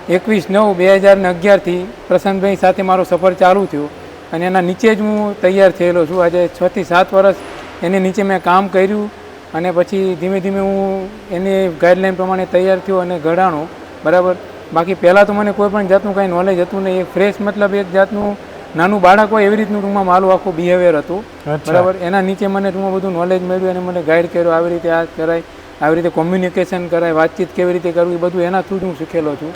21/9/2011થી પ્રશાંતભાઈ સાથે મારો સફર ચાલુ થયો અને એના નીચે જ હું તૈયાર થયેલો છું. આજે 6 થી 7 વર્ષ એની નીચે મેં કામ કર્યું અને પછી ધીમે ધીમે હું એની ગાઈડલાઈન પ્રમાણે તૈયાર થયો અને ઘડાણો, બરાબર. બાકી પહેલાં તો મને કોઈ પણ જાતનું કાંઈ નોલેજ હતું નહીં. એક ફ્રેશ મતલબ એક જાતનું નાનું બાળક હોય એવી રીતનું ટૂંકમાં મારું આખું બિહેવિયર હતું, બરાબર. એના નીચે મને ટૂંકમાં બધું નોલેજ મળ્યું અને મને ગાઈડ કર્યો, આવી રીતે આ કરાય, આવી રીતે કોમ્યુનિકેશન કરાય, વાતચીત કેવી રીતે કરવી, એ બધું એના થ્રુ જ હું શીખેલો છું.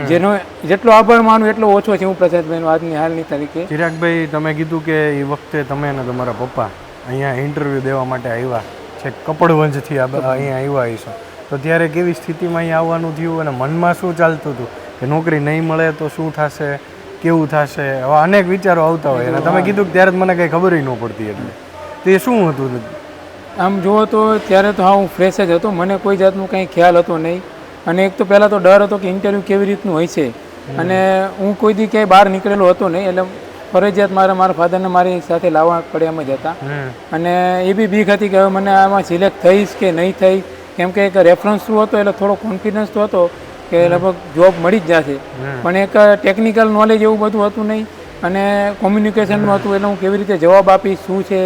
જેનો જેટલો આભાર માનું એટલો ઓછો છે હું પ્રસાદભાઈનો આજની હાલની તારીખે. ચિરાગભાઈ, તમે કીધું કે એ વખતે તમે અને તમારા પપ્પા અહીંયા ઇન્ટરવ્યૂ દેવા માટે આવ્યા છે, કપડવંજથી અહીંયા આવ્યા હશો, તો ત્યારે કેવી સ્થિતિમાં અહીંયા આવવાનું થયું અને મનમાં શું ચાલતું હતું કે નોકરી નહીં મળે તો શું થશે, કેવું થશે, આવા અનેક વિચારો આવતા હોય અને તમે કીધું કે ત્યારે જ મને કંઈ ખબર ન પડતી, એટલે તો એ શું હતું? આમ જુઓ તો ત્યારે તો હા હું ફ્રેશ જ હતો, મને કોઈ જાતનું કંઈ ખ્યાલ હતો નહીં. અને એક તો પહેલાં તો ડર હતો કે ઇન્ટરવ્યૂ કેવી રીતનું હોય છે, અને હું કોઈ દી ક્યાંય બહાર નીકળેલો હતો નહીં, એટલે ફરજિયાત મારા ફાધરને મારી સાથે લાવવા પડે એમ જ હતા. અને એ બી બીક હતી કે હવે મને આમાં સિલેક્ટ થઈશ કે નહીં થઈ, કેમ કે એક રેફરન્સ થ્રુ હતો એટલે થોડો કોન્ફિડન્સ તો હતો કે લગભગ જોબ મળી જ જશે, પણ એક ટેકનિકલ નોલેજ એવું બધું હતું નહીં અને કોમ્યુનિકેશનનું હતું, એટલે હું કેવી રીતે જવાબ આપીશ શું છે,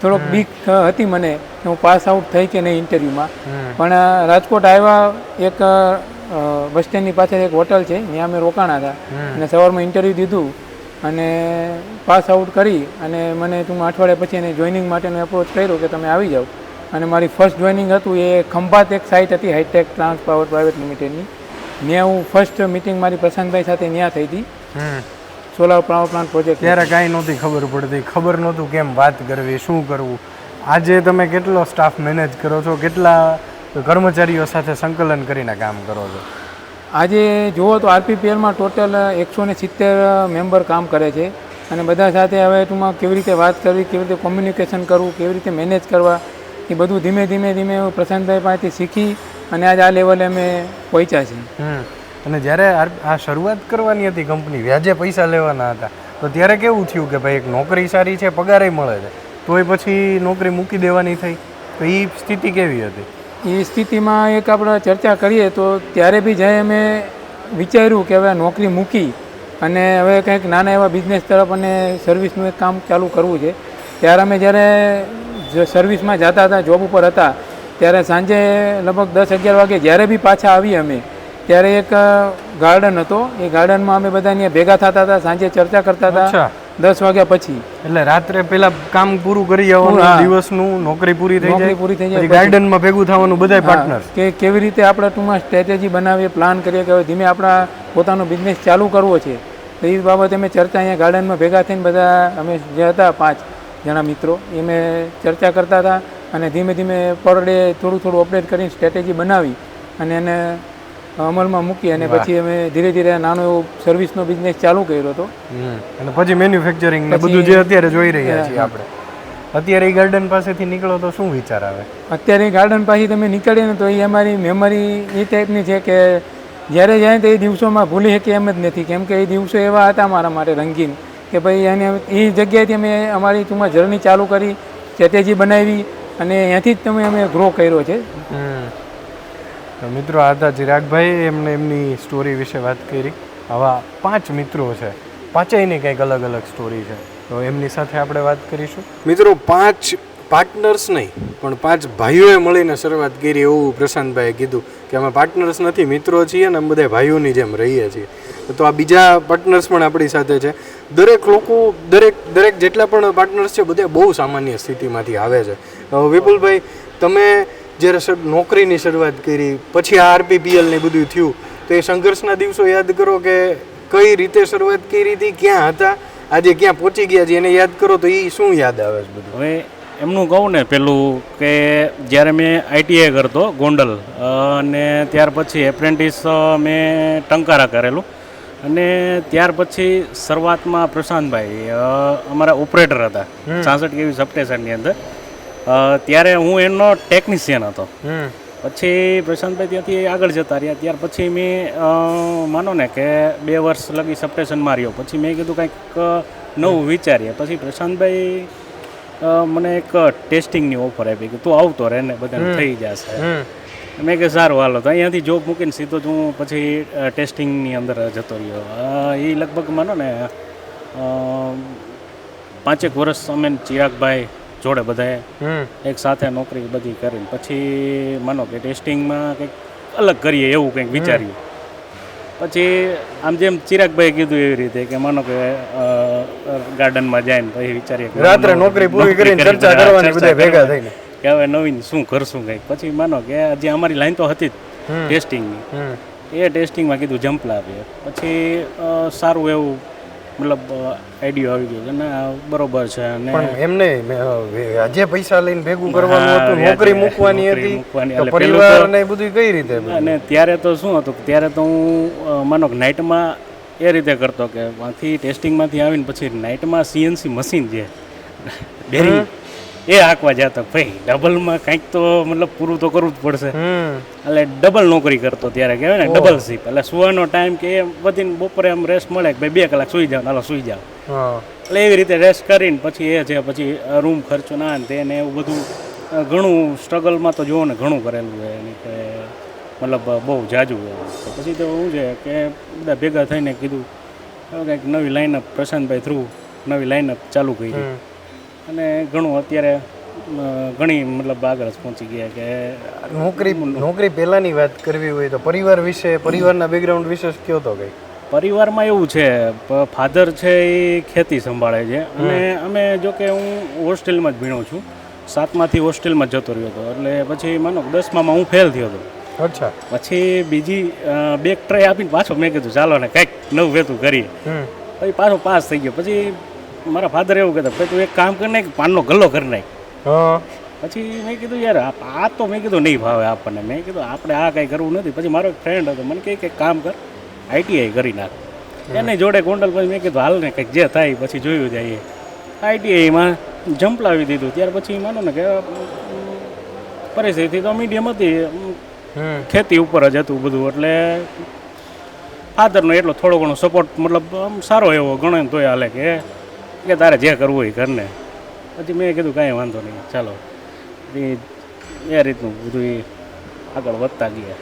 થોડોક બીક હતી મને કે હું પાસ આઉટ થઈ કે નહીં ઇન્ટરવ્યૂમાં. પણ રાજકોટ આવ્યા, એક બસ સ્ટેન્ડની પાછળ એક હોટલ છે ત્યાં અમે રોકાણા હતા અને સવારમાં ઇન્ટરવ્યૂ દીધું અને પાસ આઉટ કરી અને મને ટૂંકમાં અઠવાડિયા પછી એને જોઈનિંગ માટેનો એપ્રોચ કર્યો કે તમે આવી જાઓ. અને મારી ફર્સ્ટ જોઈનિંગ હતું એ ખંભાત એક સાઇટ હતી હાઈટેક ટ્રાન્સપાવર પ્રાઇવેટ લિમિટેડની, ત્યાં હું ફર્સ્ટ મિટિંગ મારી પ્રશાંતભાઈ સાથે ત્યાં થઈ હતી, સોલાર પાવર પ્લાન્ટ પ્રોજેક્ટ. ત્યારે કાંઈ નહોતી ખબર પડતી, ખબર નહોતું કેમ વાત કરવી, શું કરવું. આજે તમે કેટલો સ્ટાફ મેનેજ કરો છો, કેટલા કર્મચારીઓ સાથે સંકલન કરીને કામ કરો છો? આજે જુઓ તો આરપીપીએલમાં ટોટલ 170 મેમ્બર કામ કરે છે અને બધા સાથે હવે ટૂંકમાં કેવી રીતે વાત કરવી, કેવી રીતે કોમ્યુનિકેશન કરવું, કેવી રીતે મેનેજ કરવા, એ બધું ધીમે ધીમે પ્રશાંતભાઈ પાસેથી શીખી અને આજ આ લેવલે અમે પહોંચ્યા છીએ. અને જ્યારે આ શરૂઆત કરવાની હતી કંપની, વ્યાજે પૈસા લેવાના હતા, તો ત્યારે કેવું થયું કે ભાઈ એક નોકરી સારી છે, પગારે મળે છે, તોય પછી નોકરી મૂકી દેવાની થઈ, તો એ સ્થિતિ કેવી હતી? એ સ્થિતિમાં એક આપણે ચર્ચા કરીએ તો ત્યારે બી જ્યારે અમે વિચાર્યું કે હવે નોકરી મૂકી અને હવે કંઈક નાના એવા બિઝનેસ તરફ અને સર્વિસનું એક કામ ચાલુ કરવું છે, ત્યારે અમે જ્યારે સર્વિસમાં જતા હતા, જોબ ઉપર હતા, ત્યારે સાંજે લગભગ 10-11 વાગે જ્યારે બી પાછા આવીએ અમે, ત્યારે એક ગાર્ડન હતો, એ ગાર્ડનમાં અમે બધા અહીંયા ભેગા થતા હતા, સાંજે ચર્ચા કરતા હતા 10 વાગ્યા પછી. એટલે રાત્રે પેલા કામ પૂરું કરી આવવાનું, દિવસનું નોકરી પૂરી થઈ જાય, ગાર્ડનમાં ભેગું થવાનું બધા પાર્ટનર, કે કેવી રીતે આપણે ટૂંકમાં સ્ટ્રેટેજી બનાવીએ, પ્લાન કરીએ કે હવે ધીમે આપણા પોતાનો બિઝનેસ ચાલુ કરવો છે, તો એ બાબતે અમે ચર્ચા અહીંયા ગાર્ડનમાં ભેગા થઈને બધા અમે જે હતા 5 જણા મિત્રો એ અમે ચર્ચા કરતા હતા અને ધીમે પર ડે થોડું અપડેટ કરીને સ્ટ્રેટેજી બનાવી અને એને અમલમાં મૂકી અને પછી અમે ધીરે ધીરે નાનો એવો સર્વિસનો બિઝનેસ ચાલુ કર્યો હતો અને પછી મેન્યુફેક્ચરિંગ ને બધું જે અત્યારે જોઈ રહ્યા છીએ આપણે. અત્યારે એ ગાર્ડન પાસેથી નીકળો તો શું વિચાર આવે? અત્યારે એ ગાર્ડન પાસેથી તમે નીકળીએ ને તો એ અમારી મેમરી એ ટાઈપની છે કે જ્યારે જાય તો એ દિવસોમાં ભૂલી શકીએ એમ જ નથી, કેમ કે એ દિવસો એવા હતા મારા માટે રંગીન કે ભાઈ એને એ જગ્યાએથી અમે અમારી ટૂંકમાં જર્ની ચાલુ કરી, સ્ટ્રેટેજી બનાવી અને અહીંયાથી જ અમે ગ્રો કર્યો છે. તો મિત્રો આ હતા ચિરાગભાઈ, એમને એમની સ્ટોરી વિશે વાત કરી. આવા 5 મિત્રો છે, પાંચેયની કંઈક અલગ અલગ સ્ટોરી છે, તો એમની સાથે આપણે વાત કરીશું. મિત્રો 5 પાર્ટનર્સ નહીં પણ 5 ભાઈઓએ મળીને શરૂઆત કરી એવું પ્રશાંતભાઈએ કીધું કે અમે પાર્ટનર્સ નથી, મિત્રો છીએ અને અમે બધા ભાઈઓની જેમ રહીએ છીએ. તો આ બીજા પાર્ટનર્સ પણ આપણી સાથે છે. દરેક લોકો દરેક જેટલા પણ પાર્ટનર્સ છે બધા બહુ સામાન્ય સ્થિતિમાંથી આવે છે. વિપુલભાઈ, તમે જ્યારે નોકરીની શરૂઆત કરી પછી આ આરપીપીએલ ને બધું થયું, તો એ સંઘર્ષના દિવસો યાદ કરો કે કઈ રીતે શરૂઆત કરી હતી, ક્યાં હતા, આજે ક્યાં પહોંચી ગયા છે, એને યાદ કરો તો એ શું યાદ આવે છે બધું? હવે એમનું કહું ને પેલું કે જ્યારે મેં આઈટીઆઈ કરતો ગોંડલ અને ત્યાર પછી એપ્રેન્ટિસ મેં ટંકારા કરેલું અને ત્યાર પછી શરૂઆતમાં પ્રશાંતભાઈ અમારા ઓપરેટર હતા 66 કેવી સબસ્ટેશનની અંદર, ત્યારે હું એનો ટેકનિશિયન હતો. પછી પ્રશાંતભાઈ ત્યાંથી આગળ જતા રહ્યા, ત્યાર પછી મેં માનો ને કે 2 વર્ષ લગી સબસ્ટેશનમાં રહ્યો. પછી મેં કીધું કંઈક નવું વિચારીએ. પછી પ્રશાંતભાઈ મને એક ટેસ્ટિંગની ઓફર આપી કે તું આવતો રહે ને બધાને થઈ જશે. મેં કે સારું હાલો, તો અહીંયાથી જોબ મૂકીને સીધો જ હું પછી ટેસ્ટિંગની અંદર જતો રહ્યો. એ લગભગ માનો ને 5 વર્ષ અમે ચિરાગભાઈ જોડે બધાએ એક સાથે નોકરી બધી કરીને પછી માનો કે ટેસ્ટિંગમાં કંઈક અલગ કરીએ એવું કંઈક વિચાર્યું. પછી આમ જેમ ચિરાગભાઈ કીધું એવી રીતે કે માનો કે ગાર્ડનમાં જાય ને પછી વિચારીએ રાત્રે નોકરી પૂરી કરીને ચર્ચા કરવાની બધા ભેગા થઈને કે હવે નવીન શું કરશું કંઈક. પછી માનો કે હજી અમારી લાઈન તો હતી જ ટેસ્ટિંગની, એ ટેસ્ટિંગમાં કીધું જંપ લાવીએ. પછી સારું એવું મતલબ આઈડિયો આવી ગયો કે ના બરોબર છે. અને પણ એમને આજે પૈસા લઈને ભેગું કરવાનું હા, હતું, વ્યાજે નોકરી મૂકવાની નોકરી હતી, મૂકવાની. તો એટલે પરિવાર ને બધું કઈ રીતે અને ત્યારે તો શું હતું કે ત્યારે તો હું માનો કે નાઇટમાં એ રીતે કરતો કે ત્યાંથી ટેસ્ટિંગમાંથી આવીને પછી નાઇટમાં સીએનસી મશીન છે ડેરી એ હાંકવા જતો. ભાઈ ડબલમાં કંઈક તો મતલબ પૂરું તો કરવું જ પડશે. એટલે ડબલ નોકરી કરતો ત્યારે કહેવાય ને ડબલ શિફ્ટ. એટલે સુવાનો ટાઈમ કે એ વધીને બપોરે આમ રેસ્ટ મળે કે ભાઈ 2 કલાક સુઈ જાવ, હાલો સુઈ જાવ. એટલે એવી રીતે રેસ્ટ કરીને પછી એ છે પછી રૂમ ખર્ચો ના ને તેને એવું બધું ઘણું સ્ટ્રગલમાં તો જુઓ ને ઘણું કરેલું છે એની કે મતલબ બહુ જાજુ. તો પછી તો શું છે કે બધા ભેગા થઈને કીધું હવે કંઈક નવી લાઈનઅપ પ્રશાંતભાઈ થ્રુ નવી લાઈનઅપ ચાલુ કરી અને ઘણું અત્યારે ઘણી મતલબ આગળ જ પહોંચી ગયા કે નોકરી પહેલાની વાત કરવી હોય તો પરિવાર વિશે, પરિવારના બેકગ્રાઉન્ડ વિશે કયો તો કઈ? પરિવારમાં એવું છે ફાધર છે એ ખેતી સંભાળે છે અને અમે જો કે હું હોસ્ટેલમાં જ ભણ્યો છું. 7માંથી હોસ્ટેલમાં જતો રહ્યો હતો. એટલે પછી માનો 10માં હું ફેલ થયો હતો. અચ્છા. પછી બીજી 2 ટ્રાય આપીને પાછો મેં કીધું ચાલો ને કંઈક નવું વેતું કરીએ. પછી પાછો પાસ થઈ ગયો. પછી મારા ફાધર એવું કહેતા ભાઈ તું એક કામ કરી નાખ, પાનનો ગલ્લો કરી નાખ. પછી મેં કીધું યાર આ તો મેં કીધું નહીં ભાવે આપણને. મેં કીધું આપણે આ કંઈ કરવું નથી. પછી મારો એક ફ્રેન્ડ હતો મને કહે કે કામ કર, આઈટીઆઈ કરી નાખ. એને જોડે ગોંડલ. પછી મેં કીધું હાલ ને કંઈક જે થાય પછી જોયું જઈએ. આઈટીઆઈમાં જંપલાવી દીધું. ત્યાર પછી માનો ને કે પરિસ્થિતિ તો મીડિયમ હતી, ખેતી ઉપર જ હતું બધું. એટલે ફાધરનો એટલો થોડો ઘણો સપોર્ટ મતલબ આમ સારો એવો ગણે ને તોય હાલે કે તારે જે કરવું હોય ઘરને. પછી મેં કીધું કાંઈ વાંધો નહીં ચાલો. એ રીતનું બધું આગળ વધતા ગયા.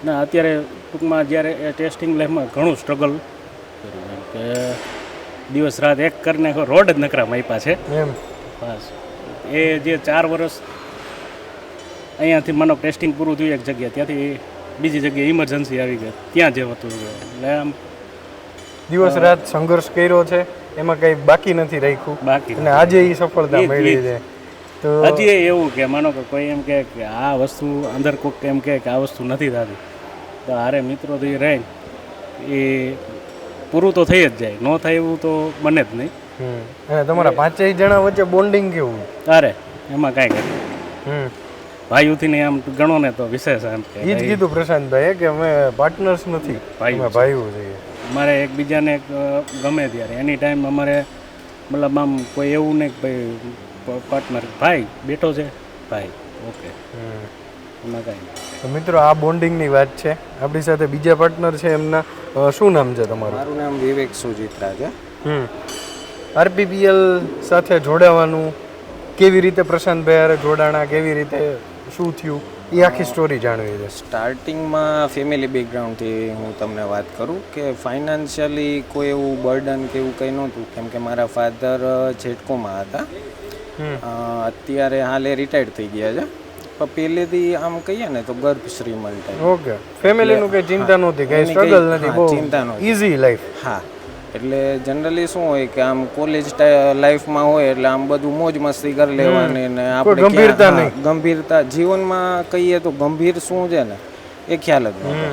ના અત્યારે ટૂંકમાં જ્યારે એ ટેસ્ટિંગ લાઈફમાં ઘણું સ્ટ્રગલ કર્યું કે દિવસ રાત એક કરીને રોડ જ નકરામાં આપ્યા છે બસ. એ જે 4 વર્ષ અહીંયાથી માનો ટેસ્ટિંગ પૂરું થયું એક જગ્યાએ, ત્યાંથી બીજી જગ્યાએ ઇમરજન્સી આવી ગઈ, ત્યાં જે હતું એટલે આમ દિવસ રાત સંઘર્ષ કર્યો છે, એમાં કંઈ બાકી નથી રાખ્યું. બાકી અને આજે એ સફળતા મળી છે. તો હજી એવું કે માનો કે કોઈ એમ કે આ વસ્તુ અંદર કોઈક એમ કે આ વસ્તુ નથી થતી તો હારે મિત્રો તો એ રહે એ પૂરું તો થઈ જ જાય. ન થાય એવું તો બને જ નહીં. અને તમારા 5 જણા વચ્ચે બોન્ડિંગ કેવું? અરે એમાં કાંઈ કરી ભાઈઓથી ને આમ ગણો ને તો વિશેષ એમ કે એ જ કીધું પ્રશાંતભાઈ કે અમે પાર્ટનર્સ નથી, ભાઈઓ છીએ. અમારે એકબીજાને ગમે ત્યારે એની ટાઈમ અમારે મતલબ આમ કોઈ એવું નહીં કે ભાઈ પાર્ટનર ભાઈ બેઠો છે ભાઈ ઓકે એમાં કાંઈ નહીં. તો મિત્રો આ બોન્ડિંગની વાત છે. આપણી સાથે બીજા પાર્ટનર છે, એમના શું નામ છે તમારું? મારું નામ વિવેક સુજિત્રા છે. આરપીપીએલ સાથે જોડાવાનું કેવી રીતે પ્રશાંતભાઈ જોડાણા, કેવી રીતે શું થયું એ આખી સ્ટોરી જાણવી છે. સ્ટાર્ટિંગમાં ફેમિલી બેકગ્રાઉન્ડથી હું તમને વાત કરું કે ફાઇનાન્શિયલી કોઈ એવું બર્ડન કે એવું કંઈ નહોતું, કેમ કે મારા ફાધર જેટકોમાં હતા. અત્યારે હાલે રિટાયર્ડ થઈ ગયા છે. પણ પહેલેથી આમ કહીએ ને તો ગર્ભ શ્રીમંત. ઓકે, ફેમિલીનું કંઈ ચિંતા નહોતી, કંઈ સ્ટ્રગલ નથી, બહુ ચિંતા નહોતી, ઈઝી લાઈફ. હા, એટલે જનરલી શું હોય કે આમ કોલેજ લાઈફમાં હોય એટલે આમ બધું મોજ મસ્તી કરી લેવાની ને આપણે ગંભીરતા નહીં. ગંભીરતા જીવનમાં કહીએ તો ગંભીર શું છે ને એ ખ્યાલ જ નથી.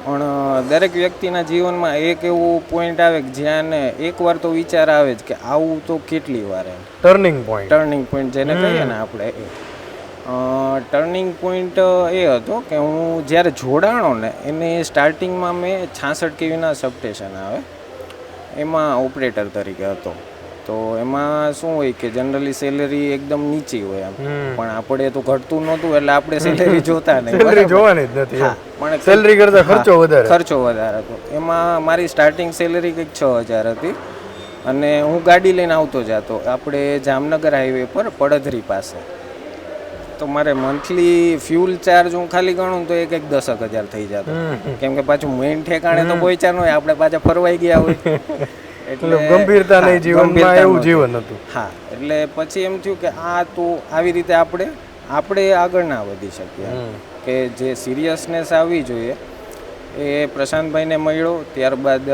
પણ દરેક વ્યક્તિના જીવનમાં એક એવું પોઈન્ટ આવે કે જ્યાં ને એકવાર તો વિચાર આવે જ કે આવું તો કેટલી વાર એમ ટર્નિંગ પોઈન્ટ જેને કહીએ ને આપણે. ટર્નિંગ પોઈન્ટ એ હતો કે હું જ્યારે જોડાણો ને એની સ્ટાર્ટિંગમાં મેં 66 kVના સબસ્ટેશન આવે એમાં ઓપરેટર તરીકે હતો. તો એમાં શું હોય કે જનરલી સેલેરી એકદમ નીચી હોય એમ, પણ આપણે તો ઘટતું નહોતું એટલે આપણે સેલેરી જોતા નહીં, જોવાની જ નથી. હા, પણ સેલેરી કરતા ખર્ચો વધારે હતો. એમાં મારી સ્ટાર્ટિંગ સેલેરી કંઈક 6000 હતી અને હું ગાડી લઈને આવતો જતો આપણે જામનગર હાઈવે પર પડધરી પાસે. તો મારે મંથલી ફ્યુલ ચાર્જ હું ખાલી ગણું તો એક 10,000 થઈ જતો, કેમ કે પાછું મેઇન ઠેકાણે તો પહોંચ્યા ન હોય, આપણે પાછા ફરવાઈ ગયા હોય. એટલે ગંભીરતા નહીં જીવનમાં, એવું જીવન હતું. હા, એટલે પછી એમ થયું કે આ તો આવી રીતે આપણે આગળ ના વધી શકીએ, કે જે સિરિયસનેસ આવવી જોઈએ એ પ્રશાંતભાઈને મળ્યો. ત્યારબાદ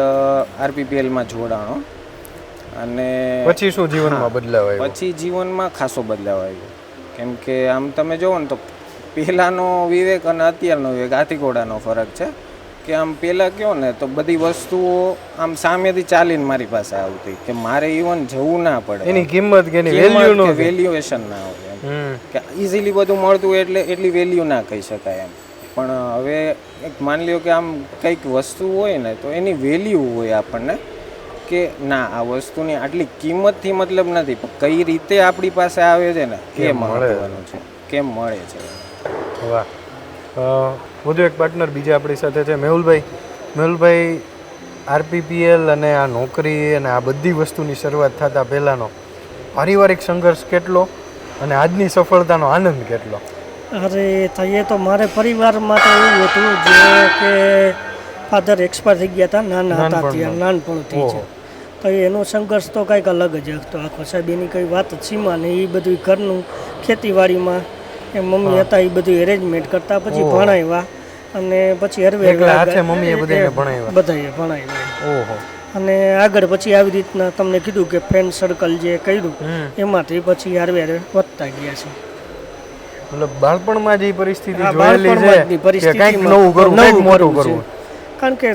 આરપીપીએલમાં જોડાણો અને પછી શું જીવનમાં બદલાવ આવ્યો? પછી જીવનમાં ખાસો બદલાવ આવ્યો, કેમ કે આમ તમે જુઓ ને તો પહેલાંનો વિવેક અને અત્યારનો વિવેક હાથી ઘોડાનો ફરક છે. કે આમ પહેલાં કહો ને તો બધી વસ્તુઓ આમ સામેથી ચાલીને મારી પાસે આવતી કે મારે ઇવન જવું ના પડે, એની કિંમત કે એની વેલ્યુ નો વેલ્યુએશન ના હોય એમ કે ઇઝીલી બધું મળતું હોય એટલે એટલી વેલ્યુ ના કહી શકાય એમ. પણ હવે એક માની લ્યો કે આમ કંઈક વસ્તુ હોય ને તો એની વેલ્યુ હોય આપણને કે ના આ વસ્તુની આટલી કિંમતથી મતલબ નથી, પણ કઈ રીતે આપણી પાસે આવે છે ને એ મહત્વનું છે, કેમ મળે છે. વાહ. વધુ એક પાર્ટનર બીજા આપણી સાથે છે મેહુલભાઈ. મેહુલભાઈ, આરપીપીએલ અને આ નોકરી અને આ બધી વસ્તુની શરૂઆત થતાં પહેલાંનો પારિવારિક સંઘર્ષ કેટલો અને આજની સફળતાનો આનંદ કેટલો? અરે થઈએ તો મારે પરિવારમાં તો એવું હતું જે કે ફાધર એક્સપાયર થઈ ગયા હતા નાના હતા ત્યાં નાનપણથી છે, તો એનો સંઘર્ષ તો કંઈક અલગ જ હતો આખો. સાહેબ એની કંઈ વાત જ સીમા નહીં. એ બધું ઘરનું ખેતીવાડીમાં એ મમ્મી હતા એ બધું એરેન્જમેન્ટ કરતા, પછી ભણાવ્યા અને પછી હરવે મમ્મીએ બધાને ભણાવ્યા, બધાએ ભણાવ્યા. અને આગળ પછી આવી રીતના તમને કીધું કે ફ્રેન્ડ સર્કલ જે કર્યું એમાંથી પછી હરવે હરવે વધતા ગયા છે. મતલબ બાળપણમાં જે પરિસ્થિતિ જોયેલી છે કે કંઈક નવું કરવું, કંઈક મોટું કરવું. કારણ કે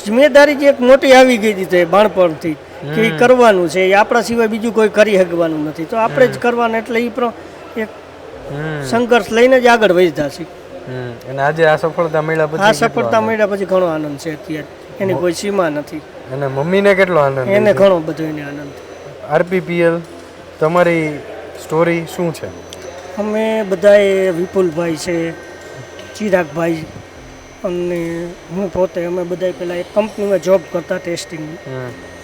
જિમ્મેદારી જે એક મોટી આવી ગઈ હતી બાળપણથી કે એ કરવાનું છે, એ આપણા સિવાય બીજું કોઈ કરી શકવાનું નથી, તો આપણે જ કરવાનું. એટલે એ એક સંઘર્ષ લઈને જ આગળ વધ્યા છે. અને આજે આ સફળતા મળ્યા પછી, આ સફળતા મળ્યા પછી ઘણો આનંદ છે અત્યારે, એની કોઈ સીમા નથી. અને મમ્મીને કેટલો આનંદ? એને ઘણો બધો એને આનંદ. આરપીપીએલ તમારી સ્ટોરી શું છે? અમે બધાએ વિપુલભાઈ છે, ચિરાગભાઈ અને હું પોતે, અમે બધા પહેલાં એક કંપનીમાં જોબ કરતા ટેસ્ટિંગની.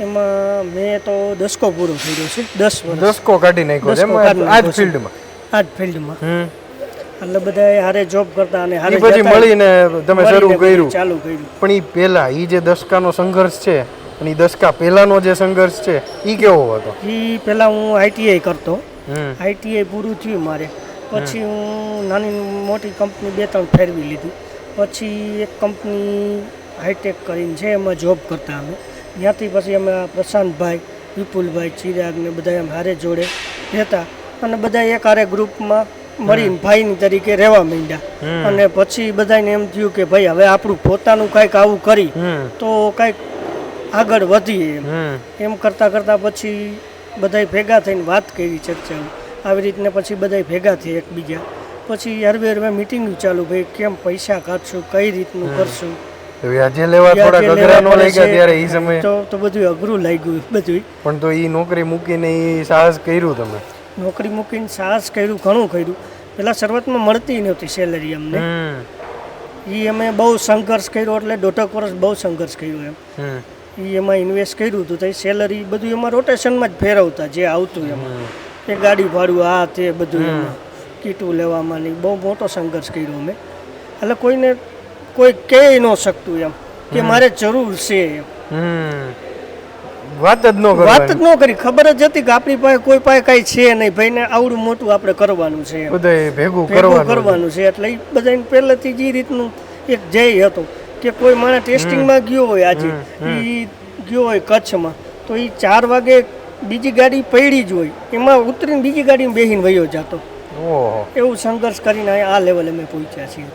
એમાં મેં તો દસકો પૂરો કર્યો છે, 10 વર્ષ. દસકો કાઢી નાખ્યો આ જ ફિલ્ડમાં? આ જ ફિલ્ડમાં. એટલે બધાએ હારે જોબ કરતા અને હારે પછી મળીને તમે શરૂ કર્યું, ચાલુ કર્યું. પણ એ પહેલા એ જે દસકાનો સંઘર્ષ છે અને એ દસકા પહેલાનો જે સંઘર્ષ છે એ કેવો હતો? એ પહેલાં હું આઈટીઆઈ કરતો, આઈટીઆઈ પૂરું થયું મારે, પછી હું નાની મોટી કંપની 2-3 ફેરવી લીધી. પછી એક કંપની હાઈટેક કરીને છે એમાં જોબ કરતા અમે. ત્યાંથી પછી અમે પ્રશાંતભાઈ, વિપુલભાઈ, ચિરાગ ને બધા એમ હારે જોડે રહેતા અને બધા એક હારે ગ્રુપમાં મળીને ભાઈની તરીકે રહેવા માંડ્યા. અને પછી બધાને એમ થયું કે ભાઈ હવે આપણું પોતાનું કંઈક આવું કરી તો કંઈક આગળ વધીએ એમ કરતાં કરતાં પછી બધાય ભેગા થઈને વાત કરી, ચર્ચા આવી રીતને પછી બધાય ભેગા થયા એકબીજા. પછી હરવે મિટિંગ ચાલુ, ભાઈ કેમ પૈસા કાઢશું, કઈ રીતનું કરશું. વ્યાજે લેવા થોડા અઘરા નો લાગ્યા ત્યારે એ સમયે? તો બધું અઘરું લાગ્યું બધું. પણ તો એ નોકરી મૂકીને એ સાહસ કર્યું તમે? નોકરી મૂકીને સાહસ કર્યું, ઘણું કર્યું. પહેલાં શરૂઆતમાં મળતી નહોતી સેલરી અમને. એ અમે બહુ સંઘર્ષ કર્યો, એટલે 1.5 વર્ષ બહુ સંઘર્ષ કર્યો એમ. એ એમાં ઇન્વેસ્ટ કર્યું હતું તો એ સેલરી બધું એમાં રોટેશનમાં જ ફેરવતા જે આવતું એમાં. એ ગાડી ભાડું આ તે બધું એમાં કીટું લેવામાં નહીં. બહુ મોટો સંઘર્ષ કર્યો અમે. એટલે કોઈને કોઈ કહી ન શકતું એમ કે મારે જરૂર છે એમ. વાત જ ન કરી. ખબર જ હતી કે આપણી પાસે કોઈ પાસે કાંઈ છે નહીં, ભાઈને આવડું મોટું આપણે કરવાનું છે, ભેગું કરવાનું છે. એટલે એ બધાને પહેલેથી જ એ રીતનું એક ધ્યેય હતો કે કોઈ માણસ ટેસ્ટિંગમાં ગયો હોય, આજે એ ગયો હોય કચ્છમાં, તો એ 4 વાગે બીજી ગાડી પડી જ હોય, એમાં ઉતરીને બીજી ગાડીમાં બેસીને વયો જતો. એવું સંઘર્ષ કરીને આ લેવલે અમે પહોંચ્યા છીએ.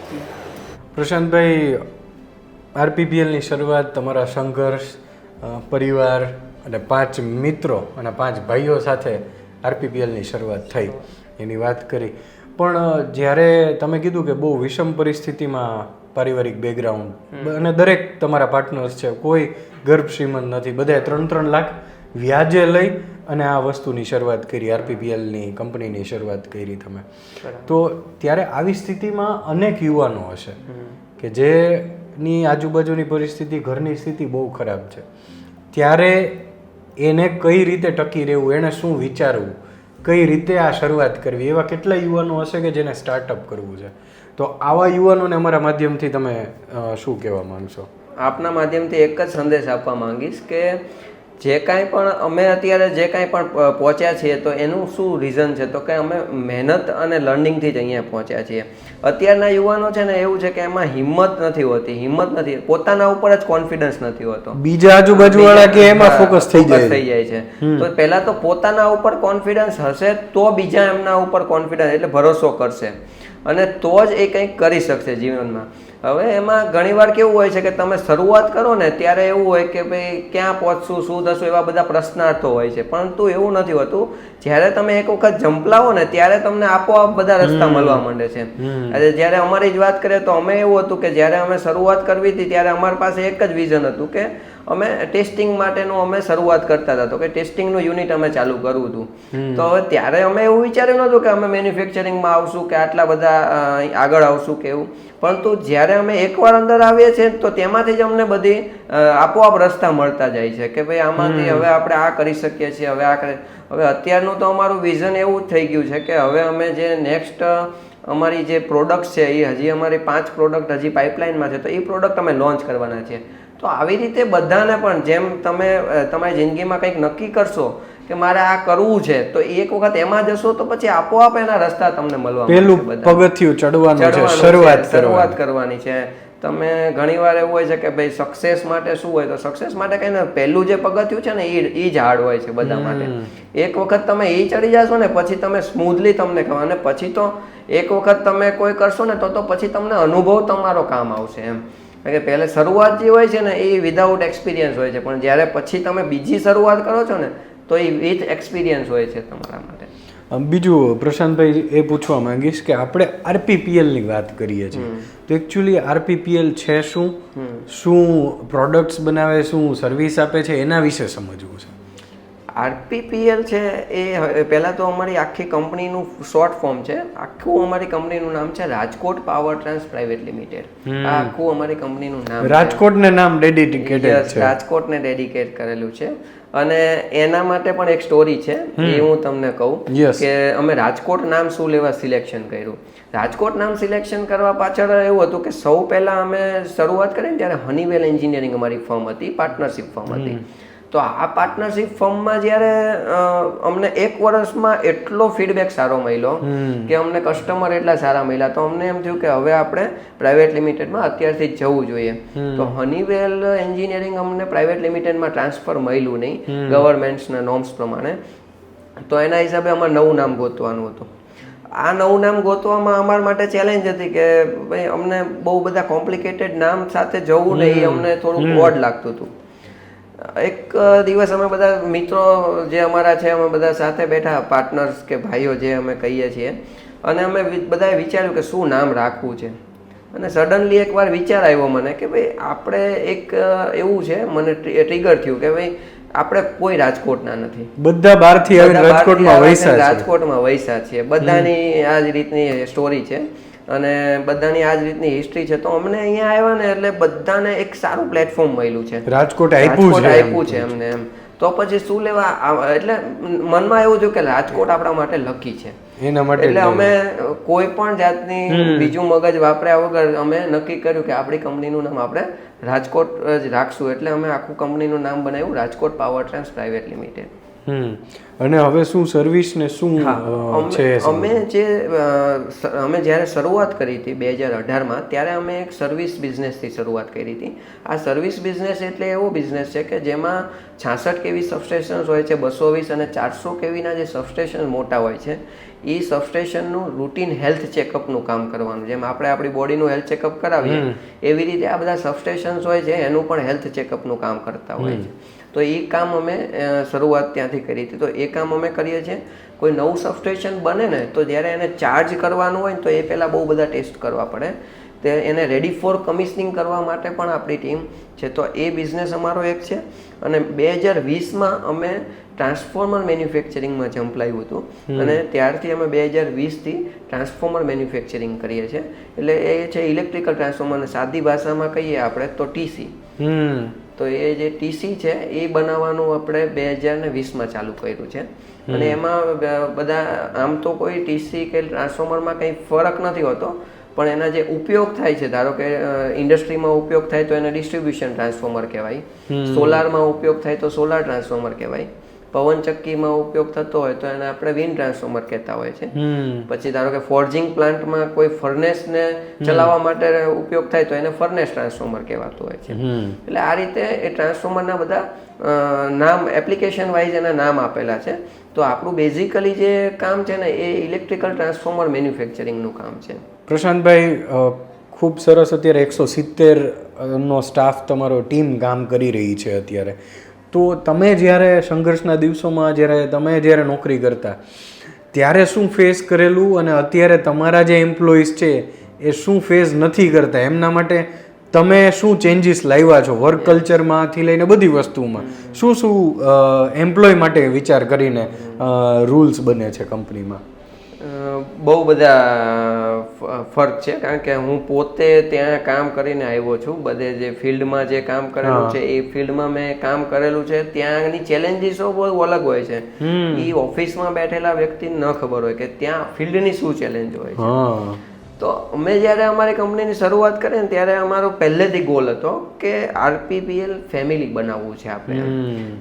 પ્રશાંતભાઈ, આરપીપીએલની શરૂઆત, તમારા સંઘર્ષ, પરિવાર અને 5 મિત્રો અને 5 ભાઈઓ સાથે આરપીપીએલની શરૂઆત થઈ એની વાત કરી. પણ જ્યારે તમે કીધું કે બહુ વિષમ પરિસ્થિતિમાં પારિવારિક બેકગ્રાઉન્ડ અને દરેક તમારા પાર્ટનર્સ છે, કોઈ ગર્ભ શ્રીમંત નથી, બધાએ 3-3 લાખ વ્યાજે લઈ અને આ વસ્તુની શરૂઆત કરી, આરપીપીએલની કંપનીની શરૂઆત કરી તમે. તો ત્યારે આવી સ્થિતિમાં અનેક યુવાનો હશે કે જેની આજુબાજુની પરિસ્થિતિ, ઘરની સ્થિતિ બહુ ખરાબ છે. ત્યારે એને કઈ રીતે ટકી રહેવું, એને શું વિચારવું, કઈ રીતે આ શરૂઆત કરવી, એવા કેટલા યુવાનો હશે કે જેને સ્ટાર્ટઅપ કરવું છે. તો આવા યુવાનોને અમારા માધ્યમથી તમે શું કહેવા માંગશો? આપના માધ્યમથી એક જ સંદેશ આપવા માંગીશ કે જે કાંઈ પણ અમે અત્યારે જે કાંઈ પણ પહોંચ્યા છીએ તો એનું શું રીઝન છે, તો કે અમે મહેનત અને લર્નિંગથી જ અહીંયા પહોંચ્યા છીએ. અત્યારના યુવાનો છે ને એવું છે કે એમાં હિંમત નથી, પોતાના ઉપર જ કોન્ફિડન્સ નથી હોતો, બીજા આજુબાજુવાળા કે એમાં ફોકસ થઈ જાય છે. તો પહેલા તો પોતાના ઉપર કોન્ફિડન્સ હશે તો બીજા એમના ઉપર કોન્ફિડન્સ એટલે ભરોસો કરશે. અને તો જ એ કંઈક કરી શકશે જીવનમાં. હવે એમાં ઘણીવાર કેવું હોય છે કે તમે શરૂઆત કરો ને ત્યારે એવું હોય કે ભાઈ ક્યાં પહોંચશું, શું થશું, એવા બધા પ્રશ્નાર્થો હોય છે. પરંતુ એવું નથી હોતું. જ્યારે તમે એક વખત જંપલાવો ને ત્યારે તમને આપોઆપ બધા રસ્તા મળવા માંડે છે. જ્યારે અમારી જ વાત કરીએ તો અમે એવું હતું કે જ્યારે અમે શરૂઆત કરવી હતી ત્યારે અમારી પાસે એક જ વિઝન હતું કે અમે ટેસ્ટિંગ માટેનું અમે શરૂઆત કરતા હતા, તો કે ટેસ્ટિંગનું યુનિટ અમે ચાલુ કરવું હતું. તો હવે ત્યારે અમે એવું વિચાર્યું નહોતું કે અમે મેન્યુફેક્ચરિંગમાં આવશું કે આટલા બધા આગળ આવશું કે એવું. પરંતુ જ્યારે અમે એકવાર અંદર આવીએ છીએ તો તેમાંથી જ અમને બધી આપોઆપ રસ્તા મળતા જાય છે કે ભાઈ આમાંથી હવે આપણે આ કરી શકીએ છીએ, હવે અત્યારનું તો અમારું વિઝન એવું જ થઈ ગયું છે કે હવે અમે જે નેક્સ્ટ અમારી જે પ્રોડક્ટ છે એ હજી અમારી 5 પ્રોડક્ટ હજી પાઇપલાઇનમાં છે, તો એ પ્રોડક્ટ અમે લોન્ચ કરવાના છીએ. તો આવી રીતે બધાને પણ જેમ તમે તમારી જિંદગીમાં કંઈક નક્કી કરશો કે મારે આ કરવું છે તો એક વખત એમાં જશો તો પછી આપોઆપ એના રસ્તા તમને મળવા પહેલું પગથિયું ચડવાનું છે, શરૂઆત કરવાની છે. તમે ઘણીવાર એવું હોય છે કે ભાઈ સક્સેસ માટે શું હોય, તો સક્સેસ માટે કઈ ને પહેલું જે પગથિયું છે ને એ જ હાર્ડ હોય છે બધા માટે. એક વખત તમે એ ચડી જશો ને પછી તમે સ્મૂથલી તમને કહો, અને પછી તો એક વખત તમે કોઈ કરશો ને તો પછી તમને અનુભવ તમારો કામ આવશે એમ. કે પહેલે શરૂઆત જે હોય છે ને એ વિધાઉટ એક્સપિરિયન્સ હોય છે, પણ જ્યારે પછી તમે બીજી શરૂઆત કરો છો ને તો એ વિથ એક્સપિરિયન્સ હોય છે તમારા માટે. બીજું પ્રશાંતભાઈ એ પૂછવા માંગીશ કે આપણે આરપીપીએલની વાત કરીએ છીએ તો એકચ્યુઅલી આરપીપીએલ છે શું પ્રોડક્ટ્સ બનાવે, શું સર્વિસ આપે છે, એના વિશે સમજવું છે. આરપીપીએલ છે એ પહેલાં તો અમારી આખી કંપનીનું શોર્ટ ફોર્મ છે. આખું અમારી કંપનીનું નામ છે Rajkot power trans private limited. આ આખું અમારી કંપનીનું નામ રાજકોટને નામ ડેડિકેટેડ છે, રાજકોટને ડેડિકેટ કરેલું છે. અને એના માટે પણ એક સ્ટોરી છે એ હું તમને કહું કે અમે રાજકોટ નામ શું લેવા સિલેક્શન કર્યું. રાજકોટ નામ સિલેક્શન કરવા પાછળ એવું હતું કે સૌ પહેલાં અમે શરૂઆત કરી ને ત્યારે હનીવેલ એન્જિનિયરિંગ અમારી ફર્મ હતી, પાર્ટનરશિપ ફર્મ હતી. તો આ પાર્ટનરશિપ ફર્મમાં જ્યારે અમને 1 વર્ષમાં એટલો ફીડબેક સારો મળ્યો કે અમને કસ્ટમર એટલા સારા મળ્યા, તો અમને એમ થયું કે હવે આપણે પ્રાઇવેટ લિમિટેડમાં અત્યારથી જ જવું જોઈએ. તો હનીવેલ એન્જિનિયરિંગ અમને પ્રાઇવેટ લિમિટેડમાં ટ્રાન્સફર મળ્યું નહીં ગવર્મેન્ટ્સના નોર્મ્સ પ્રમાણે. તો એના હિસાબે અમારે નવું નામ ગોતવાનું હતું. આ નવું નામ ગોતવામાં અમારા માટે ચેલેન્જ હતી કે ભાઈ અમને બહુ બધા કોમ્પ્લિકેટેડ નામ સાથે જવું ને એ અમને થોડુંક ઓડ લાગતું હતું. એક દિવસ અમે બધા મિત્રો જે અમારા છે અમે બધા સાથે બેઠા, પાર્ટનર્સ કે ભાઈઓ જે અમે કહીએ છીએ, અને અમે બધાએ વિચાર્યું કે શું નામ રાખવું છે. અને સડનલી એકવાર વિચાર આવ્યો મને કે ભાઈ આપણે એક એવું છે, મને ટ્રિગર થયું કે ભાઈ આપણે કોઈ રાજકોટના નથી, બધા બહારથી આવીને રાજકોટમાં વૈસા છીએ. બધાની આ જ રીતની સ્ટોરી છે અને બધાની આ જ રીતની હિસ્ટ્રી છે. તો અમને અહીંયા આવ્યા ને એટલે બધાને એક સારું પ્લેટફોર્મ મળ્યું છે, રાજકોટ આપ્યું છે અમને એમ. તો પછી શું લેવા, એટલે મનમાં એવું થયું કે રાજકોટ આપણા માટે લકી છે એના માટે, એટલે અમે કોઈ પણ જાતની બીજું મગજ વાપર્યા વગર અમે નક્કી કર્યું કે આપણી કંપનીનું નામ આપણે રાજકોટ જ રાખશું. એટલે અમે આખું કંપનીનું નામ બનાવ્યું Rajkot power trans private limited. અને હવે શું સર્વિસ ને શું છે? અમે જ્યારે શરૂઆત કરી હતી 2018માં ત્યારે અમે એક સર્વિસ બિઝનેસથી શરૂઆત કરી હતી. આ સર્વિસ બિઝનેસ એટલે એવો બિઝનેસ છે કે જેમાં 66 kV સબસ્ટેશન્સ હોય છે, 220 અને 400 kVના જે સબસ્ટેશન મોટા હોય છે એ સબસ્ટેશનનું રૂટીન હેલ્થ ચેકઅપનું કામ કરવાનું. જેમ આપણે આપણી બોડીનું હેલ્થ ચેકઅપ કરાવીએ એવી રીતે આ બધા સબસ્ટેશન્સ હોય છે એનું પણ હેલ્થ ચેકઅપનું કામ કરતા હોય છે. તો એ કામ અમે શરૂઆત ત્યાંથી કરી હતી. તો એ કામ અમે કરીએ છીએ. કોઈ નવું સબસ્ટેશન બને ને તો જ્યારે એને ચાર્જ કરવાનું હોય ને તો એ પહેલાં બહુ બધા ટેસ્ટ કરવા પડે. તે એને રેડી ફોર કમિશનિંગ કરવા માટે પણ આપણી ટીમ છે. તો એ બિઝનેસ અમારો એક છે. અને 2020માં અમે ટ્રાન્સફોર્મર મેન્યુફેક્ચરિંગમાં ઝંપલાવ્યું હતું અને ત્યારથી અમે 2020થી ટ્રાન્સફોર્મર મેન્યુફેક્ચરિંગ કરીએ છીએ. એટલે એ છે ઇલેક્ટ્રિકલ ટ્રાન્સફોર્મર, સાદી ભાષામાં કહીએ આપણે તો ટીસી. તો એ જે ટીસી છે એ બનાવવાનું આપણે 2020માં ચાલુ કર્યું છે. અને એમાં બધા આમ તો કોઈ ટીસી કે ટ્રાન્સફોર્મરમાં કંઈ ફરક નથી હોતો, પણ એના જે ઉપયોગ થાય છે, ધારો કે ઇન્ડસ્ટ્રીમાં ઉપયોગ થાય તો એને ડિસ્ટ્રીબ્યુશન ટ્રાન્સફોર્મર કહેવાય, સોલારમાં ઉપયોગ થાય તો સોલાર ટ્રાન્સફોર્મર કહેવાય, પવનચક્કીમાં ઉપયોગ થતો હોય તો એને આપણે વિન્ડ ટ્રાન્સફોર્મર કહેતા હોય છે. પછી ધારો કે ફોર્જિંગ પ્લાન્ટમાં કોઈ ફર્નેસને ચલાવવા માટે ઉપયોગ થાય તો એને ફર્નેસ ટ્રાન્સફોર્મર કહેવાતું હોય છે. એટલે આ રીતે એ ટ્રાન્સફોર્મરના બધા નામ એપ્લિકેશન વાઇઝ એના નામ આપેલા છે. તો આપણું બેઝિકલી જે કામ છે ને એ ઇલેક્ટ્રિકલ ટ્રાન્સફોર્મર મેન્યુફેક્ચરિંગનું કામ છે. પ્રશાંતભાઈ, ખૂબ સરસ. અત્યારે 170 નો સ્ટાફ તમારો ટીમ કામ કરી રહી છે અત્યારે. તો તમે જ્યારે સંઘર્ષના દિવસોમાં જ્યારે નોકરી કરતા ત્યારે શું ફેસ કરેલું, અને અત્યારે તમારા જે એમ્પ્લોઈઝ છે એ શું ફેસ નથી કરતા, એમના માટે તમે શું ચેન્જીસ લાવ્યા છો વર્ક કલ્ચરમાંથી લઈને બધી વસ્તુમાં? શું એમ્પ્લોય માટે વિચાર કરીને રૂલ્સ બને છે કંપનીમાં? બહુ બધા ફરક છે, કારણ કે હું પોતે ત્યાં કામ કરીને આવ્યો છું. બધે જે ફિલ્ડમાં જે કામ કરેલું છે એ ફિલ્ડમાં મેં કામ કરેલું છે. ત્યાંની ચેલેન્જીસો બહુ અલગ હોય છે. એ ઓફિસમાં બેઠેલા વ્યક્તિને ન ખબર હોય કે ત્યાં ફિલ્ડની શું ચેલેન્જ હોય છે. તો અમે જ્યારે અમારી કંપનીની શરૂઆત કરી ને ત્યારે અમારો પહેલેથી ગોલ હતો કે RPPL ફેમિલી બનાવવું છે આપણે.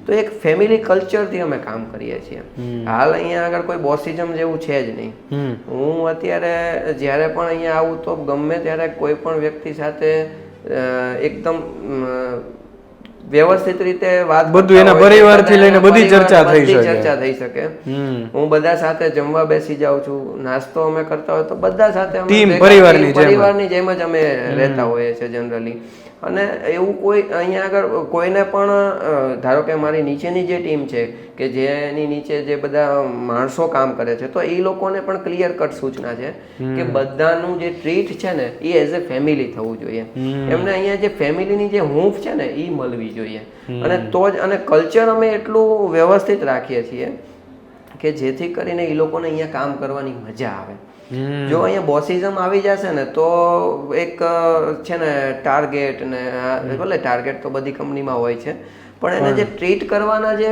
તો એક ફેમિલી કલ્ચરથી અમે કામ કરીએ છીએ. હાલ અહીંયા આગળ કોઈ બોસિઝમ જેવું છે જ નહીં. હું અત્યારે જ્યારે પણ અહીંયા આવું તો ગમે ત્યારે કોઈ પણ વ્યક્તિ સાથે એકદમ વ્યવસ્થિત રીતે વાત, બધું એના પરિવારથી લઈને બધી ચર્ચા થઈ શકે. હું બધા સાથે જમવા બેસી જાઉં છું, નાસ્તો અમે કરતા હોય તો બધા સાથે પરિવારની જેમ જ અમે રહેતા હોઈએ છીએ જનરલી. અને એવું કોઈ અહીંયા આગળ કોઈને પણ, ધારો કે મારી નીચેની જે ટીમ છે કે જેની નીચે જે બધા માણસો કામ કરે છે, તો એ લોકોને પણ ક્લિયર કટ સૂચના છે કે બધાનું જે ટ્રીટ છે ને એ એઝ એ ફેમિલી થવું જોઈએ. એમને અહીંયા જે ફેમિલીની જે હૂંફ છે ને એ મળવી જોઈએ. અને તો જ, અને કલ્ચર અમે એટલું વ્યવસ્થિત રાખીએ છીએ કે જેથી કરીને એ લોકોને અહીંયા કામ કરવાની મજા આવે. જો અહીંયા બોસિઝમ આવી જશે ને તો એક છે ને ટાર્ગેટ ને, ભલે ટાર્ગેટ તો બધી કંપનીમાં હોય છે, પણ એને જે ટ્રીટ કરવાના જે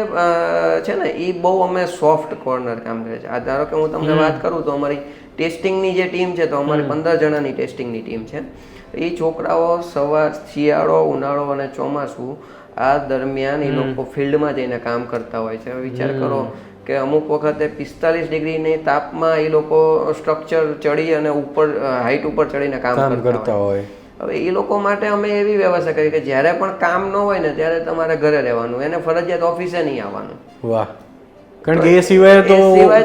છે ને એ બહુ અમે સોફ્ટ કોર્નર કામ કરે છે. આ ધારો કે હું તમને વાત કરું તો અમારી ટેસ્ટિંગની જે ટીમ છે, તો અમારી 15 જણાની ટેસ્ટિંગની ટીમ છે. એ છોકરાઓ સવાર, શિયાળો, ઉનાળો અને ચોમાસું આ દરમિયાન એ લોકો ફિલ્ડમાં જઈને કામ કરતા હોય છે. વિચાર કરો કે અમુક વખતે 45 ડિગ્રીની તાપમાં એ લોકો સ્ટ્રક્ચર ચડી અને ઉપર હાઈટ ઉપર ચડીને કામ કરતા હોય. હવે એ લોકો માટે અમે એવી વ્યવસ્થા કરી કે જ્યારે પણ કામ ન હોય ને ત્યારે તમારે ઘરે રહેવાનું, એને ફરજિયાત ઓફિસે નહીં આવવાનું. વાહ, કારણ કે એ સિવાય તો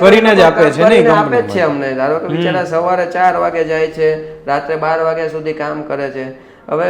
કરીને જ આપે છે ને, આપે જ છે અમને. ધારો કે બિચારા સવારે 4 વાગે જાય છે, રાત્રે 12 વાગ્યા સુધી કામ કરે છે. હવે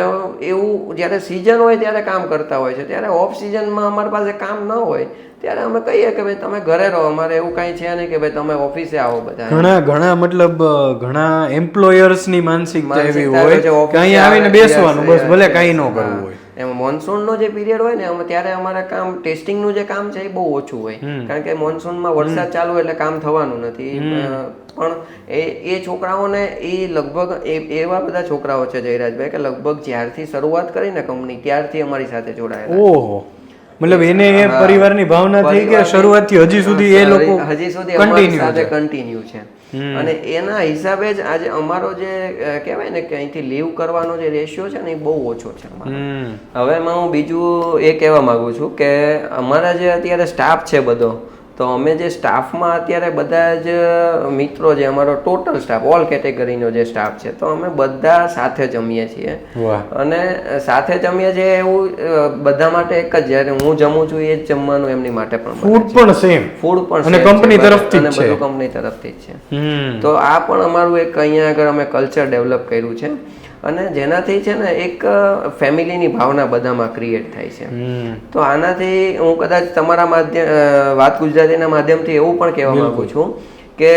એવું જ્યારે સિઝન હોય ત્યારે કામ કરતા હોય છે, ત્યારે ઓફ સિઝનમાં અમારી પાસે કામ ન હોય ત્યારે અમે કહીએ કે ભાઈ તમે ઘરે રહો, અમારે એવું કાંઈ છે નહીં કે ભાઈ તમે ઓફિસે આવો. બધા ઘણા મતલબ ઘણા એમ્પ્લોયર્સની માનસિકતા એવી હોય કે અહીંયા આવીને બેસવાનું, બસ, ભલે કાંઈ ન કરવું હોય. એમાં મોન્સૂનનો જે પીરિયડ હોય ને ત્યારે અમારે કામ, ટેસ્ટિંગનું જે કામ છે એ બહુ ઓછું હોય, કારણ કે મોન્સૂનમાં વરસાદ ચાલુ એટલે કામ થવાનું નથી. પણ એ છોકરાઓને એ લગભગ એવા બધા છોકરાઓ છે જયરાજભાઈ કે લગભગ જ્યારથી શરૂઆત કરીને કંપની ત્યારથી અમારી સાથે જોડાયેલા. ઓહો, મતલબ એને એ પરિવારની ભાવના થઈ કે શરૂઆતથી હજી સુધી એ લોકો અમારી સાથે કન્ટિન્યુ છે. અને એના હિસાબે જ આજે અમારો જે કહેવાય ને કે અહીંથી લીવ કરવાનો જે રેશિયો છે ને એ બહુ ઓછો છે અમારો. હવે હું બીજું એ કહેવા માંગુ છું કે અમારા જે અત્યારે સ્ટાફ છે બધો, તો અમે જે સ્ટાફમાં અત્યારે બધા જ મિત્રો, જે અમારો ટોટલ સ્ટાફ, ઓલ કેટેગરીનો જે સ્ટાફ છે, તો અમે બધા સાથે જમીએ છીએ. અને સાથે જમીએ છીએ એવું બધા માટે એક જ, જ્યારે હું જમું છું એ જ જમવાનું એમની માટે પણ, ફૂડ પણ સેમ, અને કંપની તરફથી જ છે, બધું કંપની તરફથી જ છે. તો આ પણ અમારું એક અહીંયા આગળ અમે કલ્ચર ડેવલપ કર્યું છે, અને જેનાથી છે ને એક ફેમિલીની ભાવના બધામાં ક્રિએટ થાય છે. તો આનાથી હું કદાચ તમારા વાત ગુજરાતીના માધ્યમથી એવું પણ કહેવા માંગુ છું કે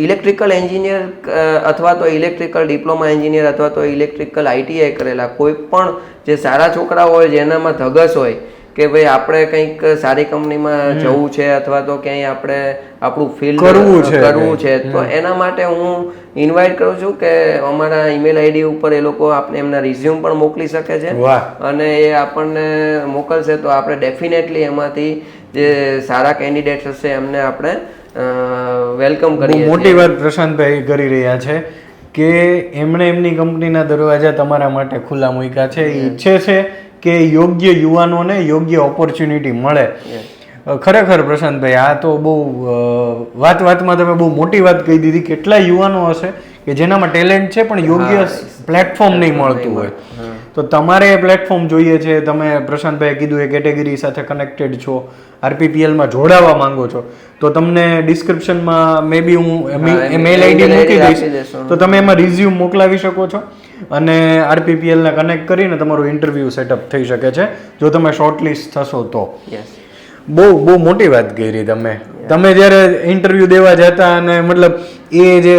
ઇલેક્ટ્રિકલ એન્જિનિયર અથવા તો ઇલેક્ટ્રિકલ ડિપ્લોમા એન્જિનિયર અથવા તો ઇલેક્ટ્રિકલ ITI કરેલા કોઈ પણ જે સારા છોકરાઓ હોય, જેનામાં ધગસ હોય કે ભાઈ આપણે કંઈક સારી કંપનીમાં જવું છે અથવા તો ક્યાંય આપણે આપણું ફિલ્ડ કરવું છે, તો એના માટે હું ઇન્વાઇટ કરું છું કે અમારા ઈમેલ ID ઉપર એ લોકો આપણે એમના રિઝ્યુમ પણ મોકલી શકે છે. અને એ આપણને મોકલશે તો આપણે ડેફિનેટલી એમાંથી જે સારા કેન્ડિડેટ્સ હશે એમને આપણે વેલકમ કરીએ. મોટી વાત પ્રશાંતભાઈ કરી રહ્યા છે કે એમણે એમની કંપનીના દરવાજા તમારા માટે ખુલ્લા મૂક્યા છે. એ ઈચ્છે છે કે યોગ્ય યુવાનોને યોગ્ય ઓપોર્ચ્યુનિટી મળે. ખરેખર પ્રશાંતભાઈ, આ તો બહુ વાતમાં તમે બહુ મોટી વાત કહી દીધી. કેટલા યુવાનો હશે કે જેનામાં ટેલેન્ટ છે પણ યોગ્ય પ્લેટફોર્મ નહીં મળતું હોય. તો તમારે એ પ્લેટફોર્મ જોઈએ છે, તમે પ્રશાંતભાઈએ કીધું એ કેટેગરી સાથે કનેક્ટેડ છો, RPPLમાં જોડાવા માંગો છો, તો તમને ડિસ્ક્રિપ્શનમાં મે બી હું મેલ આઈડી મૂકી દઈશ, તો તમે એમાં રિઝ્યુમ મોકલાવી શકો છો અને RPPLને કનેક્ટ કરીને તમારું ઇન્ટરવ્યૂ સેટઅપ થઈ શકે છે જો તમે શોર્ટલિસ્ટ થશો તો. યસ. બહુ મોટી વાત કરી તમે જ્યારે ઇન્ટરવ્યૂ દેવા જતા અને મતલબ એ જે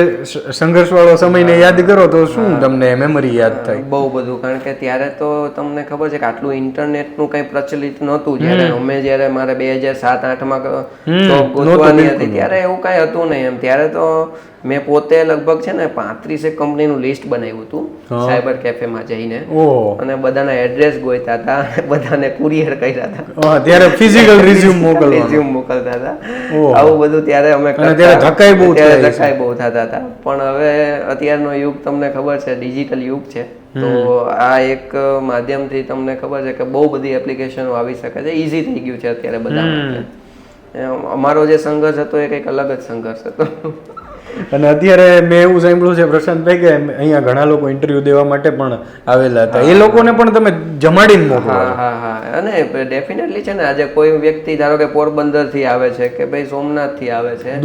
સંઘર્ષવાળો સમયને યાદ કરો તો શું તમને મેમરી યાદ થાય? બહુ બધું, કારણ કે ત્યારે તો તમને ખબર છે કે આટલું ઇન્ટરનેટનું કંઈ પ્રચલિત નહોતું. જ્યારે મારે 2007-8માં જોબ ગોતવાની હતી ત્યારે એવું કાંઈ હતું નહીં એમ. ત્યારે તો મેં પોતે લગભગ છે ને 35 કંપનીનું લિસ્ટ બનાવ્યું હતું સાયબર કેફેમાં જઈને, અને બધાના એડ્રેસ ગોઈતા હતા, બધાને કુરિયર કર્યા હતા. ત્યારે ફિઝિકલ રિઝ્યુમ મોકલતા હતા. આવું બધું ત્યારે અમે ધકાઈ બહુ થતા હતા. પણ હવે અત્યારનો યુગ તમને ખબર છે ડિજિટલ યુગ છે, તો આ એક માધ્યમથી તમને ખબર છે કે બહુ બધી એપ્લિકેશનો આવી શકે છે, ઇઝી થઈ ગયું છે અત્યારે બધા માટે. અમારો જે સંઘર્ષ હતો એ કંઈક અલગ જ સંઘર્ષ હતો. અને અત્યારે મેં એવું સાંભળ્યું છે પ્રશાંતભાઈ કે અહીંયા ઘણા લોકો ઇન્ટરવ્યુ દેવા માટે પણ આવેલા હતા, એ લોકોને પણ તમે જમાડીને મોકલો? હા. અને ડેફિનેટલી છે ને, આજે કોઈ વ્યક્તિ ધારો કે પોરબંદર થી આવે છે કે ભાઈ સોમનાથ થી આવે છે,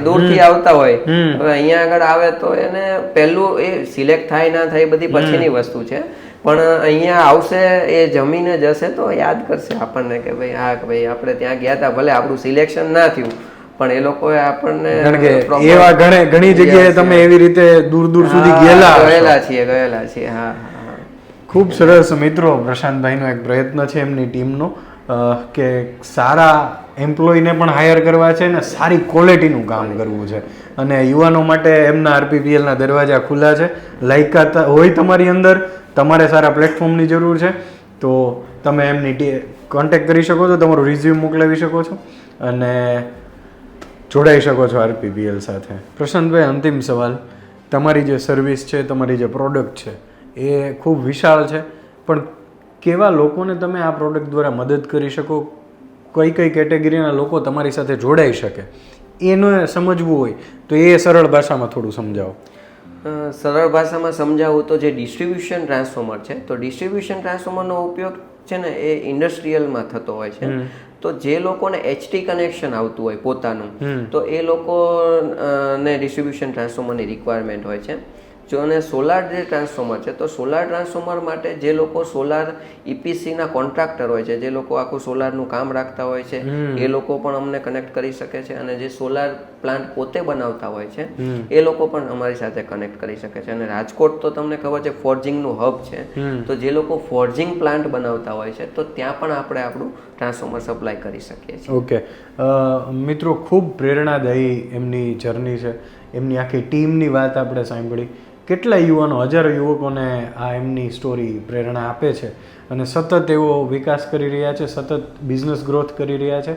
દૂરથી આવતા હોય, હવે અહીંયા આગળ આવે તો એને પહેલું એ સિલેક્ટ થાય ના થાય બધી પછીની વસ્તુ છે, પણ અહીંયા આવશે, એ જમીને જશે તો યાદ કરશે આપણને કે ભાઈ હા કે ભાઈ આપણે ત્યાં ગયા હતા, ભલે આપણું સિલેક્શન ના થયું પણ એ લોકોએ આપણને એવા ઘણી જગ્યાએ તમે એવી રીતે દૂર સુધી ગયેલા છીએ. હા. ખૂબ સરસ મિત્રો, પ્રશાંતભાઈનો એક પ્રયત્ન છે એમની ટીમનો કે સારા એમ્પ્લોયને પણ હાયર કરવા છે ને સારી ક્વોલિટીનું કામ કરવું છે, અને યુવાનો માટે એમના RPPLના દરવાજા ખુલ્લા છે. લાયકાત હોય તમારી અંદર, તમારે સારા પ્લેટફોર્મની જરૂર છે તો તમે એમની કોન્ટેક્ટ કરી શકો છો, તમારું રિઝ્યુમ મોકલાવી શકો છો અને જોડાઈ શકો છો RPPL સાથે. પ્રશાંતભાઈ, અંતિમ સવાલ, તમારી જે સર્વિસ છે, તમારી જે પ્રોડક્ટ છે એ ખૂબ વિશાળ છે, પણ કેવા લોકોને તમે આ પ્રોડક્ટ દ્વારા મદદ કરી શકો, કઈ કેટેગરીના લોકો તમારી સાથે જોડાઈ શકે, એને સમજવું હોય તો એ સરળ ભાષામાં થોડું સમજાવો. સરળ ભાષામાં સમજાવું તો જે ડિસ્ટ્રીબ્યુશન ટ્રાન્સફોર્મર છે, તો ડિસ્ટ્રીબ્યુશન ટ્રાન્સફોર્મરનો ઉપયોગ છે ને એ ઇન્ડસ્ટ્રીયલમાં થતો હોય છે. તો જે લોકોને HT કનેક્શન આવતું હોય પોતાનું, તો એ લોકોને ડિસ્ટ્રીબ્યુશન ટ્રાન્સફોર્મરની રિક્વાયરમેન્ટ હોય છે. જો અને સોલાર જે ટ્રાન્સફોર્મર છે, તો સોલાર ટ્રાન્સફોર્મર માટે જે લોકો સોલાર EPCના કોન્ટ્રાક્ટર હોય છે, જે લોકો આખું સોલારનું કામ રાખતા હોય છે, એ લોકો પણ અમને કનેક્ટ કરી શકે છે. અને જે સોલાર પ્લાન્ટ પોતે બનાવતા હોય છે એ લોકો પણ અમારી સાથે કનેક્ટ કરી શકે છે. અને રાજકોટ તો તમને ખબર છે ફોર્જિંગનું હબ છે, તો જે લોકો ફોર્જિંગ પ્લાન્ટ બનાવતા હોય છે તો ત્યાં પણ આપણે આપણું ટ્રાન્સફોર્મર સપ્લાય કરી શકીએ છીએ. ઓકે મિત્રો, ખૂબ પ્રેરણાદાયી એમની જર્ની છે, એમની આખી ટીમની વાત આપણે સાંભળી. કેટલા યુવાનો, હજારો યુવકોને આ એમની સ્ટોરી પ્રેરણા આપે છે અને સતત એવો વિકાસ કરી રહ્યા છે, સતત બિઝનેસ ગ્રોથ કરી રહ્યા છે.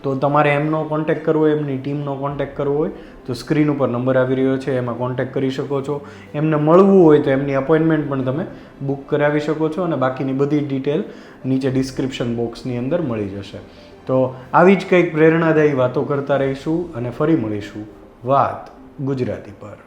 તો તમારે એમનો કોન્ટેક્ટ કરવો હોય, એમની ટીમનો કોન્ટેક્ટ કરવો હોય તો સ્ક્રીન ઉપર નંબર આવી રહ્યો છે, એમાં કોન્ટેક્ટ કરી શકો છો. એમને મળવું હોય તો એમની અપોઇન્ટમેન્ટ પણ તમે બુક કરાવી શકો છો, અને બાકીની બધી ડિટેલ નીચે ડિસ્ક્રિપ્શન બોક્સની અંદર મળી જશે. તો આવી જ કંઈક પ્રેરણાદાયી વાતો કરતા રહીશું અને ફરી મળીશું વાત ગુજરાતી પર.